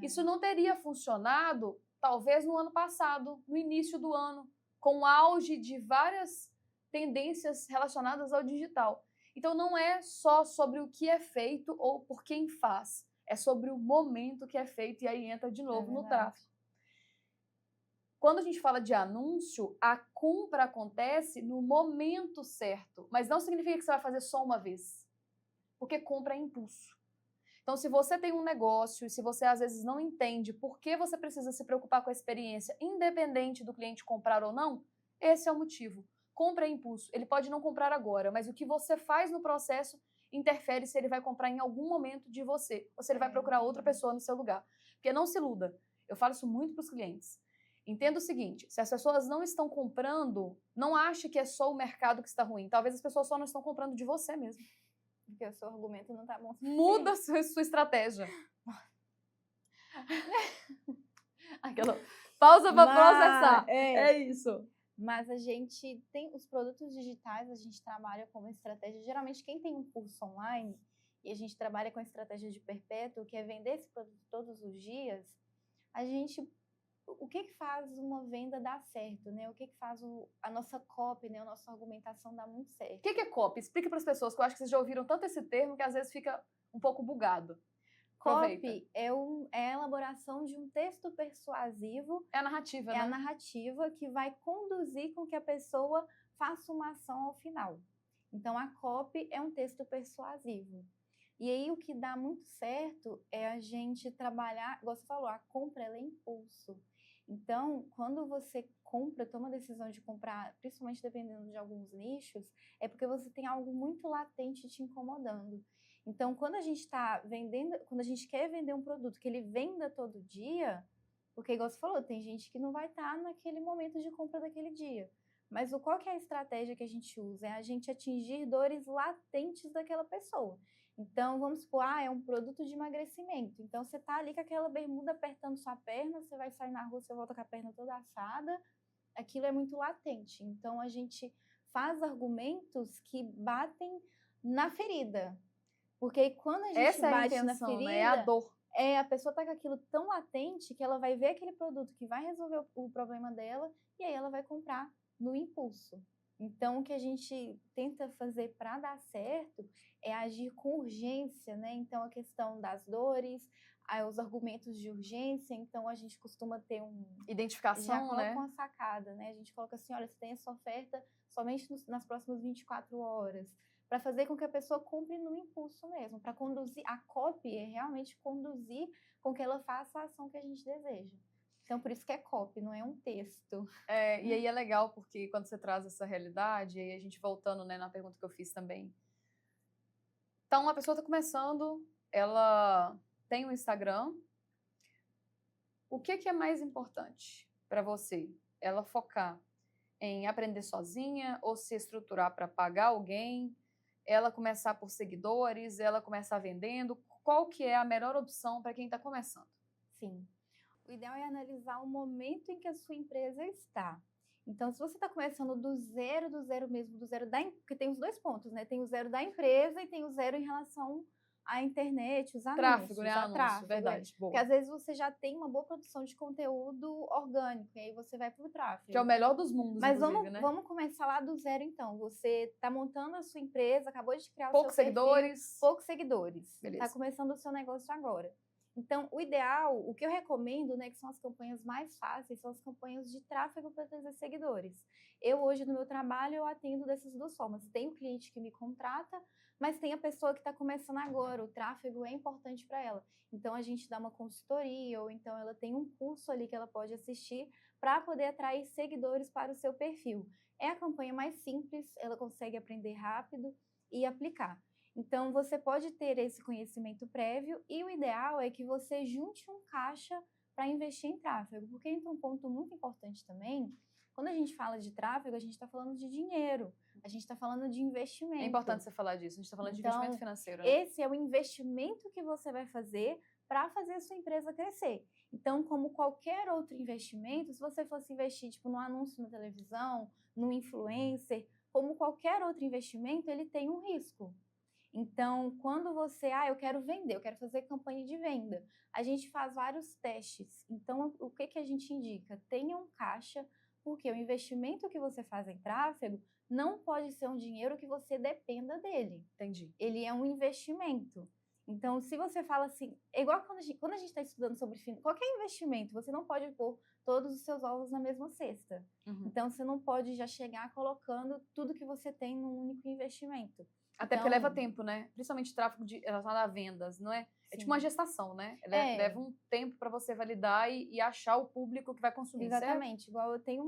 Isso não teria funcionado, talvez, no ano passado, no início do ano, com o auge de várias tendências relacionadas ao digital. Então, não é só sobre o que é feito ou por quem faz. É sobre o momento que é feito e aí entra de novo no tráfego. Quando a gente fala de anúncio, a compra acontece no momento certo, mas não significa que você vai fazer só uma vez, porque compra é impulso. Então, se você tem um negócio e se você às vezes não entende por que você precisa se preocupar com a experiência, independente do cliente comprar ou não, esse é o motivo. Compra é impulso. Ele pode não comprar agora, mas o que você faz no processo interfere se ele vai comprar em algum momento de você, ou se ele vai procurar outra pessoa no seu lugar. Porque não se iluda. Eu falo isso muito para os clientes. Entenda o seguinte, se as pessoas não estão comprando, não ache que é só o mercado que está ruim. Talvez as pessoas só não estão comprando de você mesmo. Porque o seu argumento não está bom. Muda a sua estratégia. Aquela pausa para processar. É isso. Mas a gente tem os produtos digitais, a gente trabalha com uma estratégia. Geralmente, quem tem um curso online e a gente trabalha com a estratégia de perpétuo, que é vender esse produto todos os dias, o que faz uma venda dar certo, né? O que faz a nossa copy, né? A nossa argumentação dar muito certo. O que é copy? Explica para as pessoas, que eu acho que vocês já ouviram tanto esse termo que às vezes fica um pouco bugado. Copy é a elaboração de um texto persuasivo. É a narrativa, né? É a narrativa que vai conduzir com que a pessoa faça uma ação ao final. Então, a copy é um texto persuasivo. E aí o que dá muito certo é a gente trabalhar, igual você falou, a compra ela é impulso. Então, quando você compra, toma a decisão de comprar, principalmente dependendo de alguns nichos, é porque você tem algo muito latente te incomodando. Então, quando a gente está vendendo, quando a gente quer vender um produto que ele venda todo dia, porque igual você falou, tem gente que não vai estar naquele momento de compra daquele dia. Mas qual que é a estratégia que a gente usa? É a gente atingir dores latentes daquela pessoa. Então, vamos supor, é um produto de emagrecimento. Então, você tá ali com aquela bermuda apertando sua perna, você vai sair na rua, você volta com a perna toda assada. Aquilo é muito latente. Então, a gente faz argumentos que batem na ferida. Porque quando a gente Essa é a bate na intenção, ferida, né? É a dor. a pessoa tá com aquilo tão latente que ela vai ver aquele produto que vai resolver o problema dela e aí ela vai comprar no impulso. Então, o que a gente tenta fazer para dar certo é agir com urgência, né? Então, a questão das dores, os argumentos de urgência, então a gente costuma ter Identificação, já coloca né? uma sacada, né? A gente coloca assim, olha, você tem essa oferta somente nas próximas 24 horas, para fazer com que a pessoa compre no impulso mesmo, para conduzir, a copy é realmente conduzir com que ela faça a ação que a gente deseja. Então, por isso que é copy, não é um texto. E aí é legal, porque quando você traz essa realidade, e aí a gente voltando, né, na pergunta que eu fiz também. Então, a pessoa está começando, ela tem um Instagram. O que é mais importante para você? Ela focar em aprender sozinha ou se estruturar para pagar alguém? Ela começar por seguidores? Ela começar vendendo? Qual que é a melhor opção para quem está começando? Sim. O ideal é analisar o momento em que a sua empresa está. Então, se você está começando do zero mesmo, do zero da... Porque tem os dois pontos, né? Tem o zero da empresa e tem o zero em relação à internet, os anúncios. Tráfego, né? Anúncio, verdade. Boa. Porque às vezes você já tem uma boa produção de conteúdo orgânico, e aí você vai para o tráfego. Que é o melhor dos mundos, mas inclusive, né? Vamos começar lá do zero, então. Você está montando a sua empresa, acabou de criar poucos o seu seguidores. perfil, poucos seguidores. Beleza. Está começando o seu negócio agora. Então, o ideal, o que eu recomendo, né, que são as campanhas mais fáceis, são as campanhas de tráfego para trazer seguidores. Eu, hoje, no meu trabalho, eu atendo dessas duas formas. Tem o cliente que me contrata, mas tem a pessoa que está começando agora. O tráfego é importante para ela. Então, a gente dá uma consultoria, ou então ela tem um curso ali que ela pode assistir para poder atrair seguidores para o seu perfil. É a campanha mais simples, ela consegue aprender rápido e aplicar. Então, você pode ter esse conhecimento prévio e o ideal é que você junte um caixa para investir em tráfego, porque entra um ponto muito importante também. Quando a gente fala de tráfego, a gente está falando de dinheiro, a gente está falando de investimento. É importante você falar disso, a gente está falando de investimento financeiro, né? Esse é o investimento que você vai fazer para fazer a sua empresa crescer. Então, como qualquer outro investimento, se você fosse investir tipo, num anúncio na televisão, num influencer, como qualquer outro investimento, ele tem um risco. Então, quando você, eu quero vender, eu quero fazer campanha de venda, a gente faz vários testes. Então, o que a gente indica? Tenha um caixa, porque o investimento que você faz em tráfego não pode ser um dinheiro que você dependa dele. Entendi. Ele é um investimento. Então, se você fala assim, é igual quando a gente está estudando sobre qualquer investimento, você não pode pôr todos os seus ovos na mesma cesta. Então, você não pode já chegar colocando tudo que você tem num único investimento. Até porque leva tempo, né? Principalmente tráfego relacionado a vendas, não é? Sim. É tipo uma gestação, né? Leva um tempo para você validar e achar o público que vai consumir. Exatamente. Certo? Igual eu tenho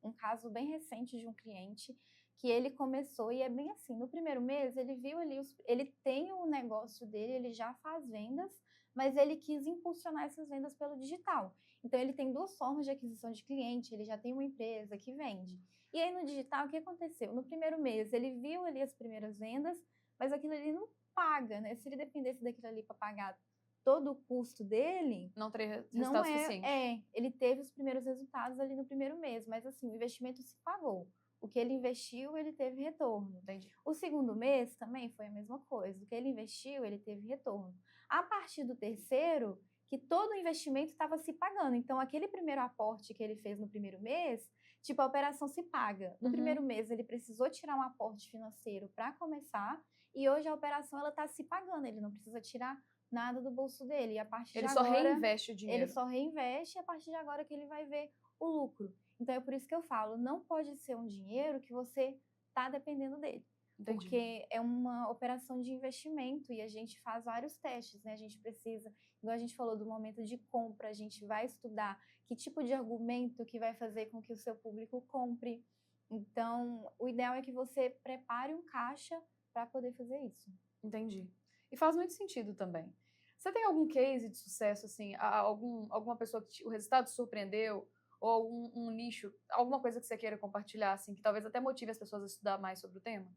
um caso bem recente de um cliente que ele começou e é bem assim, no primeiro mês ele viu ali, ele tem o negócio dele, ele já faz vendas, mas ele quis impulsionar essas vendas pelo digital. Então ele tem duas formas de aquisição de cliente, ele já tem uma empresa que vende. E aí no digital, o que aconteceu? No primeiro mês ele viu ali as primeiras vendas, mas aquilo ali não paga, né? Se ele dependesse daquilo ali para pagar todo o custo dele... Não teria resultado suficiente. Ele teve os primeiros resultados ali no primeiro mês, mas assim, o investimento se pagou. O que ele investiu, ele teve retorno. Entendi. O segundo mês também foi a mesma coisa. O que ele investiu, ele teve retorno. A partir do terceiro, que todo o investimento estava se pagando. Então, aquele primeiro aporte que ele fez no primeiro mês, tipo, a operação se paga. No primeiro mês, ele precisou tirar um aporte financeiro para começar, e hoje a operação ela está se pagando. Ele não precisa tirar nada do bolso dele. E a partir de agora, reinveste o dinheiro. Ele só reinveste, e a partir de agora que ele vai ver o lucro. Então, é por isso que eu falo, não pode ser um dinheiro que você está dependendo dele. Entendi. Porque é uma operação de investimento e a gente faz vários testes, né? A gente precisa, igual a gente falou do momento de compra, a gente vai estudar que tipo de argumento que vai fazer com que o seu público compre. Então, o ideal é que você prepare um caixa para poder fazer isso. Entendi. E faz muito sentido também. Você tem algum case de sucesso, assim, alguma pessoa que o resultado te surpreendeu, ou um nicho, alguma coisa que você queira compartilhar, assim, que talvez até motive as pessoas a estudar mais sobre o tema?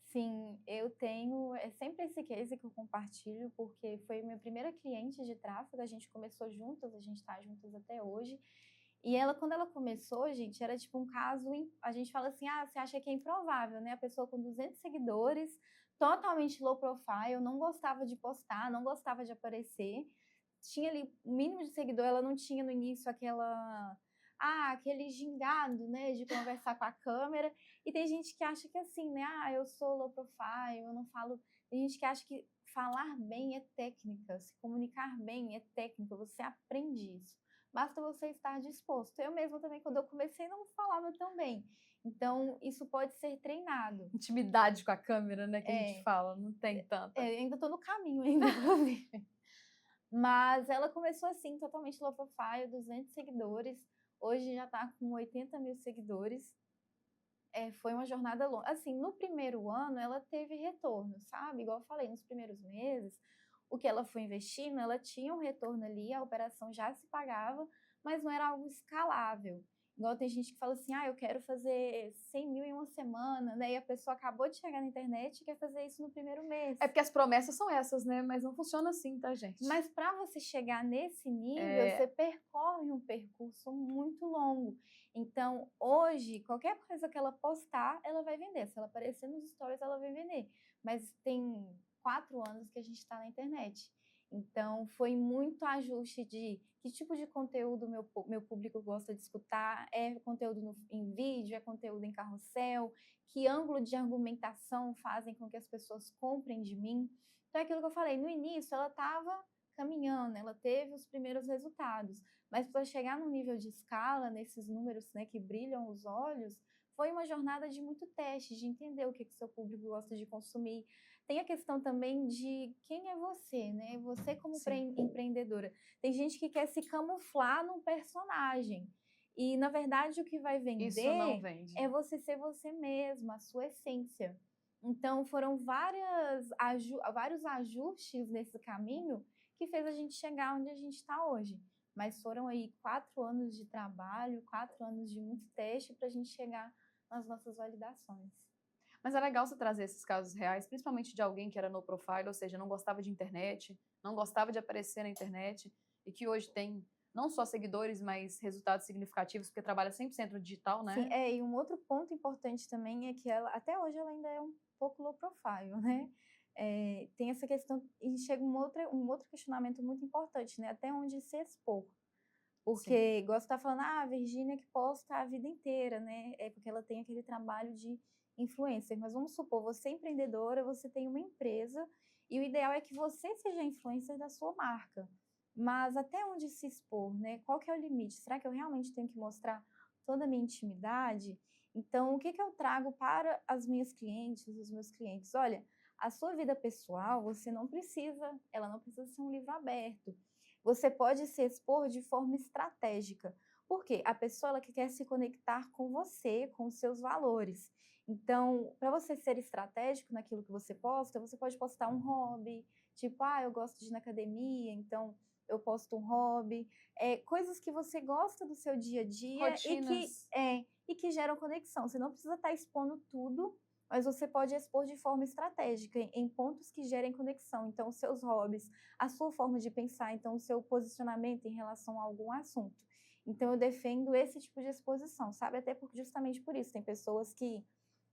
Sim, eu tenho, é sempre esse case que eu compartilho, porque foi minha primeira cliente de tráfego, a gente começou juntas, a gente está juntas até hoje. E ela, quando ela começou, gente, era tipo um caso, a gente fala assim, ah, você acha que é improvável, né? A pessoa com 200 seguidores, totalmente low profile, não gostava de postar, não gostava de aparecer. Tinha ali o mínimo de seguidor, ela não tinha no início aquele gingado, né, de conversar com a câmera. E tem gente que acha que assim, né, eu sou low profile, eu não falo. Tem gente que acha que falar bem é técnica, se comunicar bem é técnica, você aprende isso. Basta você estar disposto. Eu mesma também, quando eu comecei, não falava tão bem. Então, isso pode ser treinado. Intimidade com a câmera, né, que a gente fala, não tem tanta. Ainda estou no caminho, ainda, inclusive. Mas ela começou assim, totalmente low profile, 200 seguidores. Hoje já está com 80 mil seguidores. Foi uma jornada longa. Assim, no primeiro ano, ela teve retorno, sabe? Igual eu falei, nos primeiros meses, o que ela foi investindo, ela tinha um retorno ali, a operação já se pagava, mas não era algo escalável. Igual tem gente que fala assim, eu quero fazer 100 mil em uma semana, né? E a pessoa acabou de chegar na internet e quer fazer isso no primeiro mês. É porque as promessas são essas, né? Mas não funciona assim, tá, gente? Mas para você chegar nesse nível, você percorre um percurso muito longo. Então, hoje, qualquer coisa que ela postar, ela vai vender. Se ela aparecer nos stories, ela vai vender. Mas tem 4 anos que a gente está na internet. Então, foi muito ajuste de que tipo de conteúdo meu público gosta de escutar. É conteúdo em vídeo, é conteúdo em carrossel, que ângulo de argumentação fazem com que as pessoas comprem de mim. Então, é aquilo que eu falei, no início ela estava caminhando, ela teve os primeiros resultados, mas para chegar no nível de escala, nesses números, né, que brilham os olhos, foi uma jornada de muito teste, de entender o que o seu público gosta de consumir. Tem a questão também de quem é você, né? Você como empreendedora. Tem gente que quer se camuflar num personagem. E, na verdade, o que vai vender Isso não vende. é você ser você mesma, a sua essência. Então, foram vários ajustes nesse caminho que fez a gente chegar onde a gente está hoje. Mas foram aí 4 anos de trabalho, 4 anos de muito teste para a gente chegar nas nossas validações. Mas é legal você trazer esses casos reais, principalmente de alguém que era no profile, ou seja, não gostava de internet, não gostava de aparecer na internet, e que hoje tem não só seguidores, mas resultados significativos, porque trabalha 100% no digital, né? Sim, e um outro ponto importante também é que ela, até hoje, ela ainda é um pouco low profile, né? Tem essa questão, e chega um outro questionamento muito importante, né? Até onde se expor. Porque, igual você está falando, a Virgínia que posta a vida inteira, né? É porque ela tem aquele trabalho de influencer. Mas vamos supor, você é empreendedora, você tem uma empresa, e o ideal é que você seja influencer da sua marca. Mas até onde se expor, né? Qual que é o limite? Será que eu realmente tenho que mostrar toda a minha intimidade? Então, o que eu trago para as minhas clientes, os meus clientes? Olha, a sua vida pessoal, ela não precisa ser um livro aberto. Você pode se expor de forma estratégica. Por quê? A pessoa ela quer se conectar com você, com os seus valores. Então, para você ser estratégico naquilo que você posta, você pode postar um hobby, tipo, eu gosto de ir na academia, então eu posto um hobby. Coisas que você gosta do seu dia a dia e que geram conexão. Você não precisa estar expondo tudo, mas você pode expor de forma estratégica, em pontos que gerem conexão. Então, os seus hobbies, a sua forma de pensar, então, o seu posicionamento em relação a algum assunto. Então, eu defendo esse tipo de exposição, sabe? Até justamente por isso, tem pessoas que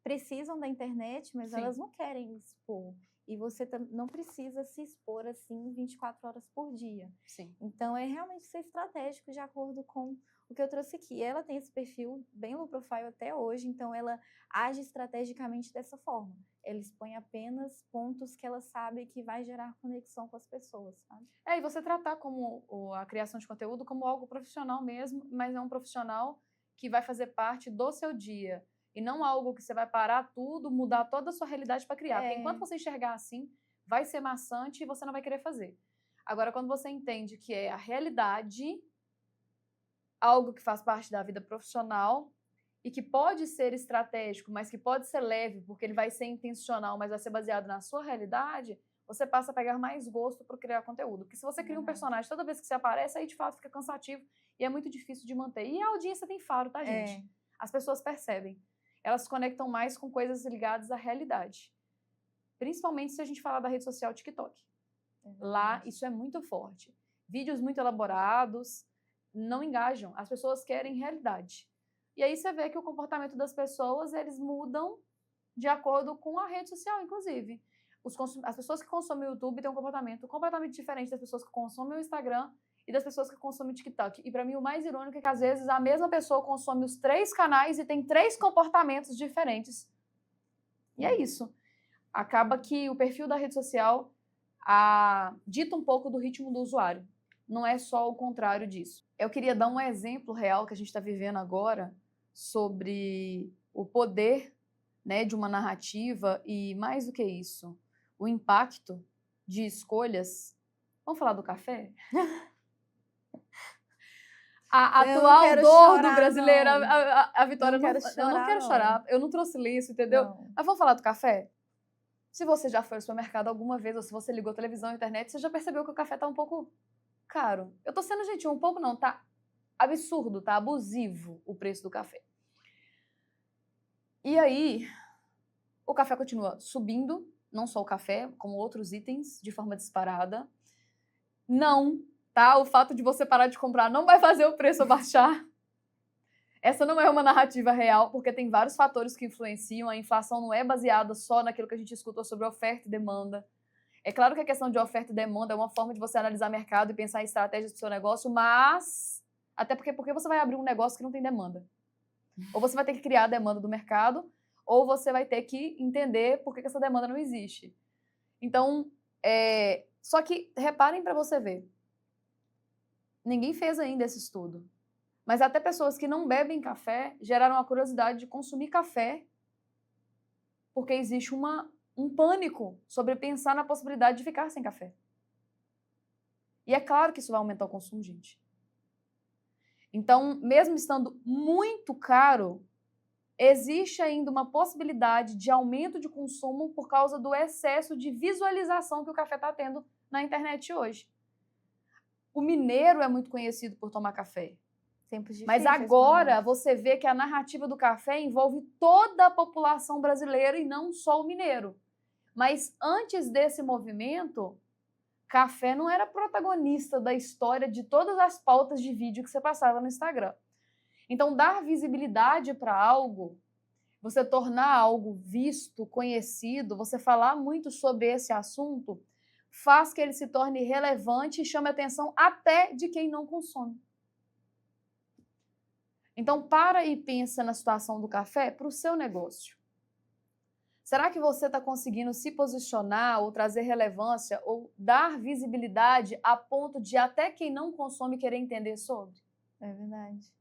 precisam da internet, mas elas não querem expor. E você não precisa se expor assim 24 horas por dia. Sim. Então, é realmente ser estratégico de acordo com o que eu trouxe aqui. Ela tem esse perfil bem low profile até hoje, então ela age estrategicamente dessa forma. Ela expõe apenas pontos que ela sabe que vai gerar conexão com as pessoas, sabe? E você tratar como a criação de conteúdo como algo profissional mesmo, mas é um profissional que vai fazer parte do seu dia. e não algo que você vai parar tudo, mudar toda a sua realidade para criar. Porque enquanto você enxergar assim, vai ser maçante e você não vai querer fazer. Agora, quando você entende que é a realidade, algo que faz parte da vida profissional e que pode ser estratégico, mas que pode ser leve, porque ele vai ser intencional, mas vai ser baseado na sua realidade, você passa a pegar mais gosto por criar conteúdo. Porque se você cria um personagem toda vez que você aparece, aí de fato fica cansativo e é muito difícil de manter. E a audiência tem faro, tá, gente? As pessoas percebem. Elas se conectam mais com coisas ligadas à realidade. Principalmente se a gente falar da rede social TikTok. Lá, isso é muito forte. Vídeos muito elaborados não engajam. As pessoas querem realidade. E aí você vê que o comportamento das pessoas, eles mudam de acordo com a rede social, inclusive. As pessoas que consomem o YouTube têm um comportamento completamente diferente das pessoas que consomem o Instagram e das pessoas que consomem o TikTok. E para mim o mais irônico é que às vezes a mesma pessoa consome os 3 canais e tem 3 comportamentos diferentes. E é isso. Acaba que o perfil da rede social dita um pouco do ritmo do usuário. Não é só o contrário disso. Eu queria dar um exemplo real que a gente está vivendo agora sobre o poder, né, de uma narrativa e, mais do que isso, o impacto de escolhas. Vamos falar do café? A atual dor do brasileiro, a Vitória, eu não quero chorar, eu não trouxe isso, entendeu? Não. Mas vamos falar do café? Se você já foi ao supermercado alguma vez, ou se você ligou a televisão e internet, você já percebeu que o café tá um pouco caro. Eu tô sendo gentil, um pouco não, tá absurdo, tá abusivo o preço do café. E aí, o café continua subindo, não só o café, como outros itens, de forma disparada. Não, tá? O fato de você parar de comprar não vai fazer o preço baixar. Essa não é uma narrativa real, porque tem vários fatores que influenciam. A inflação não é baseada só naquilo que a gente escutou sobre oferta e demanda. É claro que a questão de oferta e demanda é uma forma de você analisar mercado e pensar em estratégias do seu negócio, mas até porque você vai abrir um negócio que não tem demanda. Ou você vai ter que criar a demanda do mercado, ou você vai ter que entender por que essa demanda não existe. Então, só que reparem para você ver. Ninguém fez ainda esse estudo. Mas até pessoas que não bebem café geraram a curiosidade de consumir café porque existe um pânico sobre pensar na possibilidade de ficar sem café. E é claro que isso vai aumentar o consumo, gente. Então, mesmo estando muito caro, existe ainda uma possibilidade de aumento de consumo por causa do excesso de visualização que o café está tendo na internet hoje. O mineiro é muito conhecido por tomar café. Mas agora você vê que a narrativa do café envolve toda a população brasileira e não só o mineiro. Mas antes desse movimento, café não era protagonista da história de todas as pautas de vídeo que você passava no Instagram. Então, dar visibilidade para algo, você tornar algo visto, conhecido, você falar muito sobre esse assunto, faz que ele se torne relevante e chame a atenção até de quem não consome. Então, para e pensa na situação do café para o seu negócio. Será que você está conseguindo se posicionar ou trazer relevância ou dar visibilidade a ponto de até quem não consome querer entender sobre? É verdade.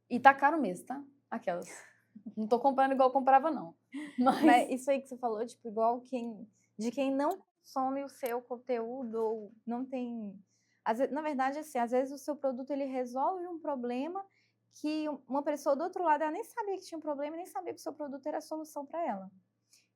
E tá caro mesmo, tá? Aquelas. Não tô comprando igual eu comprava, não. Mas isso aí que você falou, tipo, igual de quem não consome o seu conteúdo ou não tem... Na verdade, assim, às vezes o seu produto ele resolve um problema que uma pessoa do outro lado ela nem sabia que tinha um problema, nem sabia que o seu produto era a solução para ela.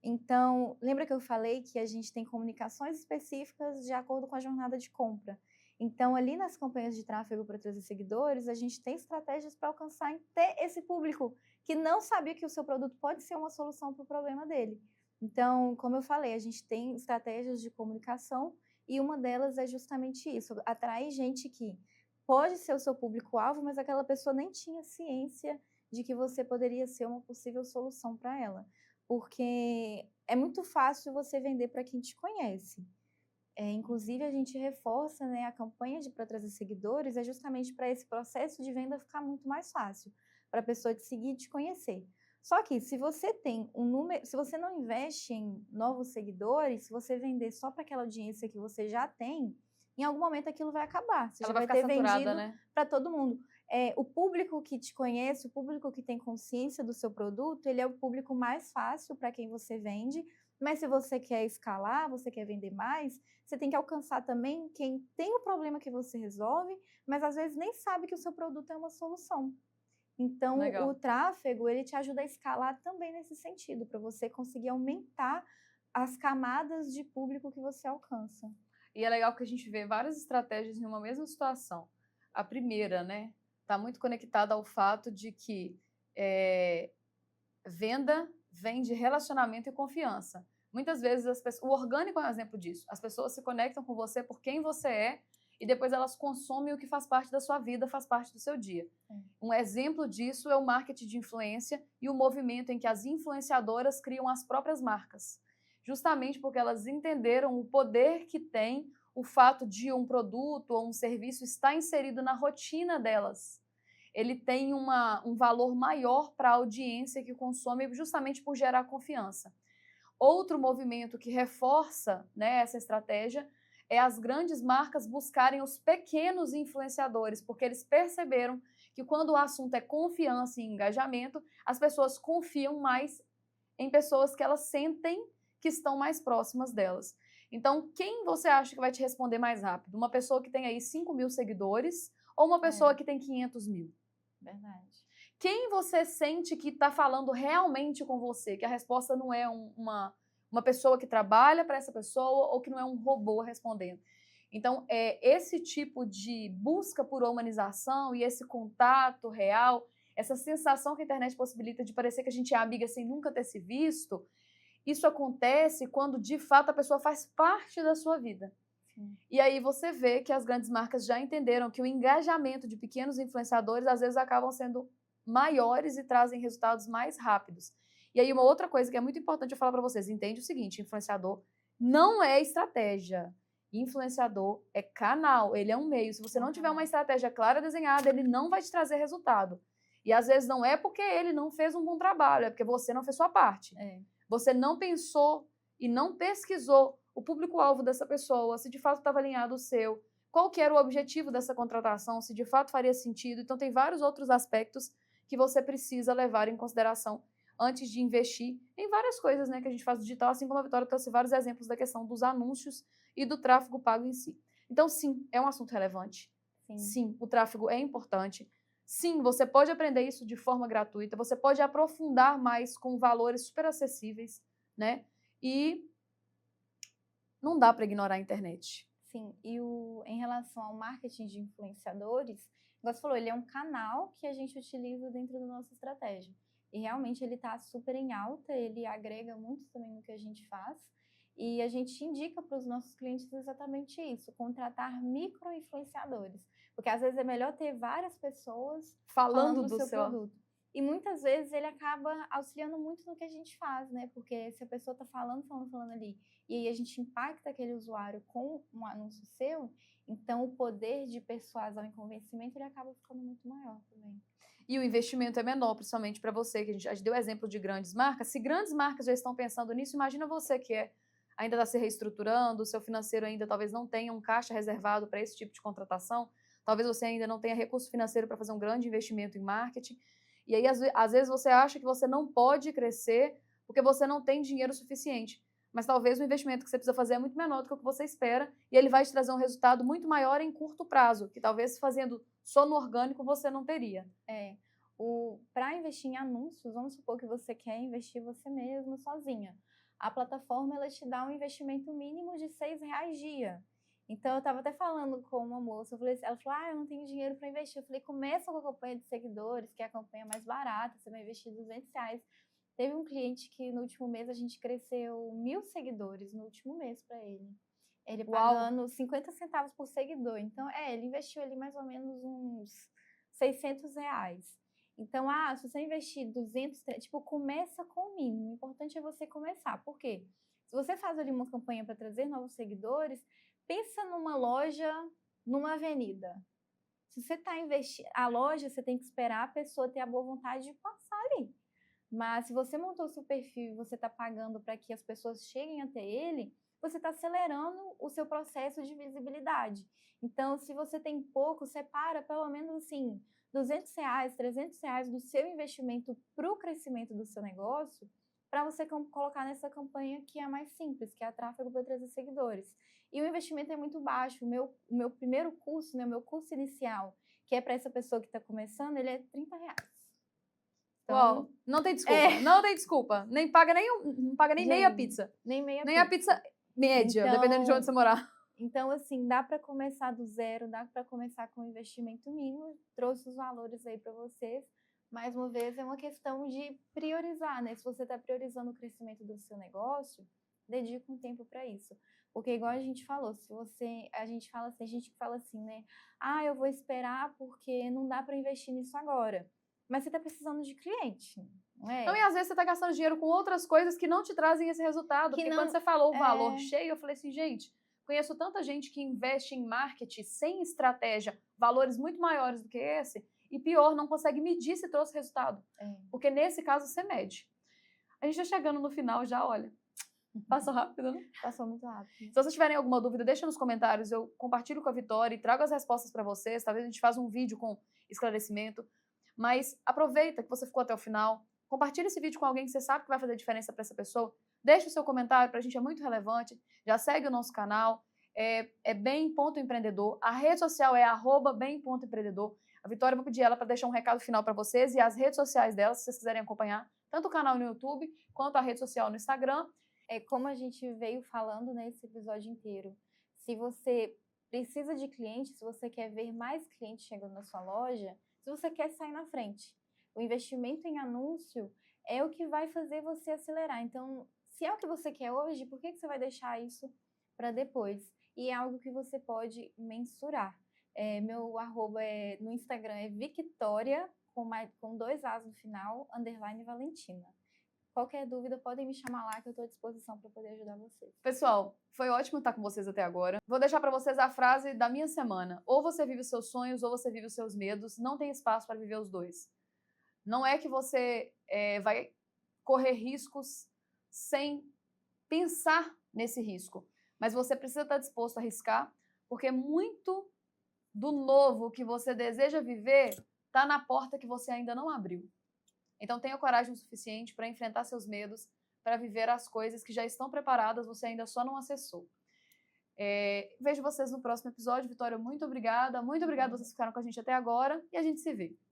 Então, lembra que eu falei que a gente tem comunicações específicas de acordo com a jornada de compra? Então, ali nas campanhas de tráfego para trazer seguidores, a gente tem estratégias para alcançar e ter esse público que não sabia que o seu produto pode ser uma solução para o problema dele. Então, como eu falei, a gente tem estratégias de comunicação e uma delas é justamente isso, atrair gente que pode ser o seu público-alvo, mas aquela pessoa nem tinha ciência de que você poderia ser uma possível solução para ela. Porque é muito fácil você vender para quem te conhece. Inclusive, a gente reforça, né, a campanha para trazer seguidores é justamente para esse processo de venda ficar muito mais fácil, para a pessoa te seguir e te conhecer. Só que se você tem um número, se você não investe em novos seguidores, se você vender só para aquela audiência que você já tem, em algum momento aquilo vai acabar. Você já vai ter vendido, né, para todo mundo. o público que te conhece, o público que tem consciência do seu produto, ele é o público mais fácil para quem você vende, mas se você quer escalar, você quer vender mais, você tem que alcançar também quem tem o problema que você resolve, mas às vezes nem sabe que o seu produto é uma solução. Então, Legal. o tráfego, ele te ajuda a escalar também nesse sentido, para você conseguir aumentar as camadas de público que você alcança. E é legal que a gente vê várias estratégias em uma mesma situação. A primeira, né, está muito conectada ao fato de que venda vem de relacionamento e confiança. Muitas vezes o orgânico é um exemplo disso. As pessoas se conectam com você por quem você é e depois elas consomem o que faz parte da sua vida, faz parte do seu dia. Um exemplo disso é o marketing de influência e o movimento em que as influenciadoras criam as próprias marcas. Justamente porque elas entenderam o poder que tem o fato de um produto ou um serviço estar inserido na rotina delas. Ele tem um valor maior para a audiência que consome justamente por gerar confiança. Outro movimento que reforça, né, essa estratégia é as grandes marcas buscarem os pequenos influenciadores, porque eles perceberam que quando o assunto é confiança e engajamento, as pessoas confiam mais em pessoas que elas sentem que estão mais próximas delas. Então, quem você acha que vai te responder mais rápido? Uma pessoa que tem aí 5.000 seguidores ou uma pessoa que tem 500.000? Verdade. Quem você sente que está falando realmente com você? Que a resposta não é uma pessoa que trabalha para essa pessoa ou que não é um robô respondendo. Então, esse tipo de busca por humanização e esse contato real, essa sensação que a internet possibilita de parecer que a gente é amiga sem nunca ter se visto, isso acontece quando, de fato, a pessoa faz parte da sua vida. Sim. E aí você vê que as grandes marcas já entenderam que o engajamento de pequenos influenciadores, às vezes, acabam sendo maiores e trazem resultados mais rápidos. E aí uma outra coisa que é muito importante eu falar para vocês, entende o seguinte, influenciador não é estratégia. Influenciador é canal, ele é um meio. Se você não tiver uma estratégia clara desenhada, ele não vai te trazer resultado. E às vezes não é porque ele não fez um bom trabalho, é porque você não fez sua parte. Você não pensou e não pesquisou o público-alvo dessa pessoa, se de fato estava alinhado o seu, qual que era o objetivo dessa contratação, se de fato faria sentido. Então tem vários outros aspectos que você precisa levar em consideração antes de investir em várias coisas, né, que a gente faz no digital, assim como a Vitória trouxe vários exemplos da questão dos anúncios e do tráfego pago em si. Então, sim, é um assunto relevante. Sim, o tráfego é importante. Sim, você pode aprender isso de forma gratuita, você pode aprofundar mais com valores super acessíveis, né? E não dá para ignorar a internet. Sim, e em relação ao marketing de influenciadores, você falou, ele é um canal que a gente utiliza dentro da nossa estratégia. E realmente ele está super em alta, ele agrega muito também no que a gente faz. E a gente indica para os nossos clientes exatamente isso, contratar micro-influenciadores. Porque às vezes é melhor ter várias pessoas falando do seu produto. E muitas vezes ele acaba auxiliando muito no que a gente faz, né? Porque se a pessoa está falando ali, e aí a gente impacta aquele usuário com um anúncio seu, então o poder de persuasão e convencimento ele acaba ficando muito maior também. E o investimento é menor, principalmente para você, que a gente deu exemplo de grandes marcas. Se grandes marcas já estão pensando nisso, imagina você que ainda está se reestruturando, o seu financeiro ainda talvez não tenha um caixa reservado para esse tipo de contratação, talvez você ainda não tenha recurso financeiro para fazer um grande investimento em marketing. E aí, às vezes, você acha que você não pode crescer porque você não tem dinheiro suficiente. Mas talvez o investimento que você precisa fazer é muito menor do que o que você espera e ele vai te trazer um resultado muito maior em curto prazo, que talvez fazendo só no orgânico você não teria. Para investir em anúncios, vamos supor que você quer investir você mesmo sozinha. A plataforma ela te dá um investimento mínimo de R$6 dia. Então, eu estava até falando com uma moça, ela falou, eu não tenho dinheiro para investir. Eu falei, começa com a campanha de seguidores, que é a campanha mais barata, você vai investir R$200. Teve um cliente que no último mês a gente cresceu 1.000 seguidores no último mês para ele. Ele pagando 50 centavos por seguidor. Então, ele investiu ali mais ou menos uns R$600. Então, se você investir 200, começa com o mínimo. O importante é você começar. Por quê? Se você faz ali uma campanha para trazer novos seguidores, pensa numa loja, numa avenida. Se você está investindo, a loja, você tem que esperar a pessoa ter a boa vontade de passar ali. Mas se você montou o seu perfil e você está pagando para que as pessoas cheguem até ele, você está acelerando o seu processo de visibilidade. Então, se você tem pouco, separa pelo menos assim, R$ 200, R$ 300 do seu investimento para o crescimento do seu negócio, para você colocar nessa campanha que é a mais simples, que é a tráfego para trazer seguidores. E o investimento é muito baixo. O meu primeiro curso, né, o meu curso inicial, que é para essa pessoa que está começando, ele é R$ 30. Então, uau, não tem desculpa, não tem desculpa. Nem paga não paga nem meia pizza. Nem meia nem pizza. a pizza média, dependendo de onde você morar. Então, assim, dá para começar do zero, dá para começar com um investimento mínimo. Trouxe os valores aí para vocês. Mais uma vez, é uma questão de priorizar, né? Se você está priorizando o crescimento do seu negócio, dedica um tempo para isso. Porque, igual a gente falou, a gente fala assim, né? Ah, eu vou esperar porque não dá para investir nisso agora. Mas você está precisando de cliente, não é? Não, e às vezes você está gastando dinheiro com outras coisas que não te trazem esse resultado. Porque quando você falou o valor cheio, eu falei assim, gente, conheço tanta gente que investe em marketing sem estratégia, valores muito maiores do que esse, e pior, não consegue medir se trouxe resultado. Porque nesse caso você mede. A gente está chegando no final já, olha. Passou rápido, né? Passou muito rápido. Se vocês tiverem alguma dúvida, deixa nos comentários, eu compartilho com a Vitória e trago as respostas para vocês. Talvez a gente faça um vídeo com esclarecimento. Mas aproveita que você ficou até o final, compartilha esse vídeo com alguém que você sabe que vai fazer diferença para essa pessoa. Deixa o seu comentário, para a gente é muito relevante. Já segue o nosso canal, é bem.empreendedor. A rede social é @bem.empreendedor. A Vitória, eu vou pedir ela para deixar um recado final para vocês e as redes sociais dela, se vocês quiserem acompanhar, tanto o canal no YouTube quanto a rede social no Instagram. Como a gente veio falando nesse episódio inteiro, se você precisa de clientes, se você quer ver mais clientes chegando na sua loja, se você quer sair na frente, o investimento em anúncio é o que vai fazer você acelerar. Então, se é o que você quer hoje, por que você vai deixar isso para depois? E é algo que você pode mensurar. Meu arroba no Instagram é Victoria, com 2 As no final, _Valentina. Qualquer dúvida, podem me chamar lá que eu estou à disposição para poder ajudar vocês. Pessoal, foi ótimo estar com vocês até agora. Vou deixar para vocês a frase da minha semana. Ou você vive os seus sonhos, ou você vive os seus medos. Não tem espaço para viver os dois. Não é que você vai correr riscos sem pensar nesse risco. Mas você precisa estar disposto a arriscar, porque muito do novo que você deseja viver está na porta que você ainda não abriu. Então tenha coragem o suficiente para enfrentar seus medos, para viver as coisas que já estão preparadas, você ainda só não acessou. Vejo vocês no próximo episódio. Vitória, muito obrigada. Muito obrigada a vocês que ficaram com a gente até agora e a gente se vê.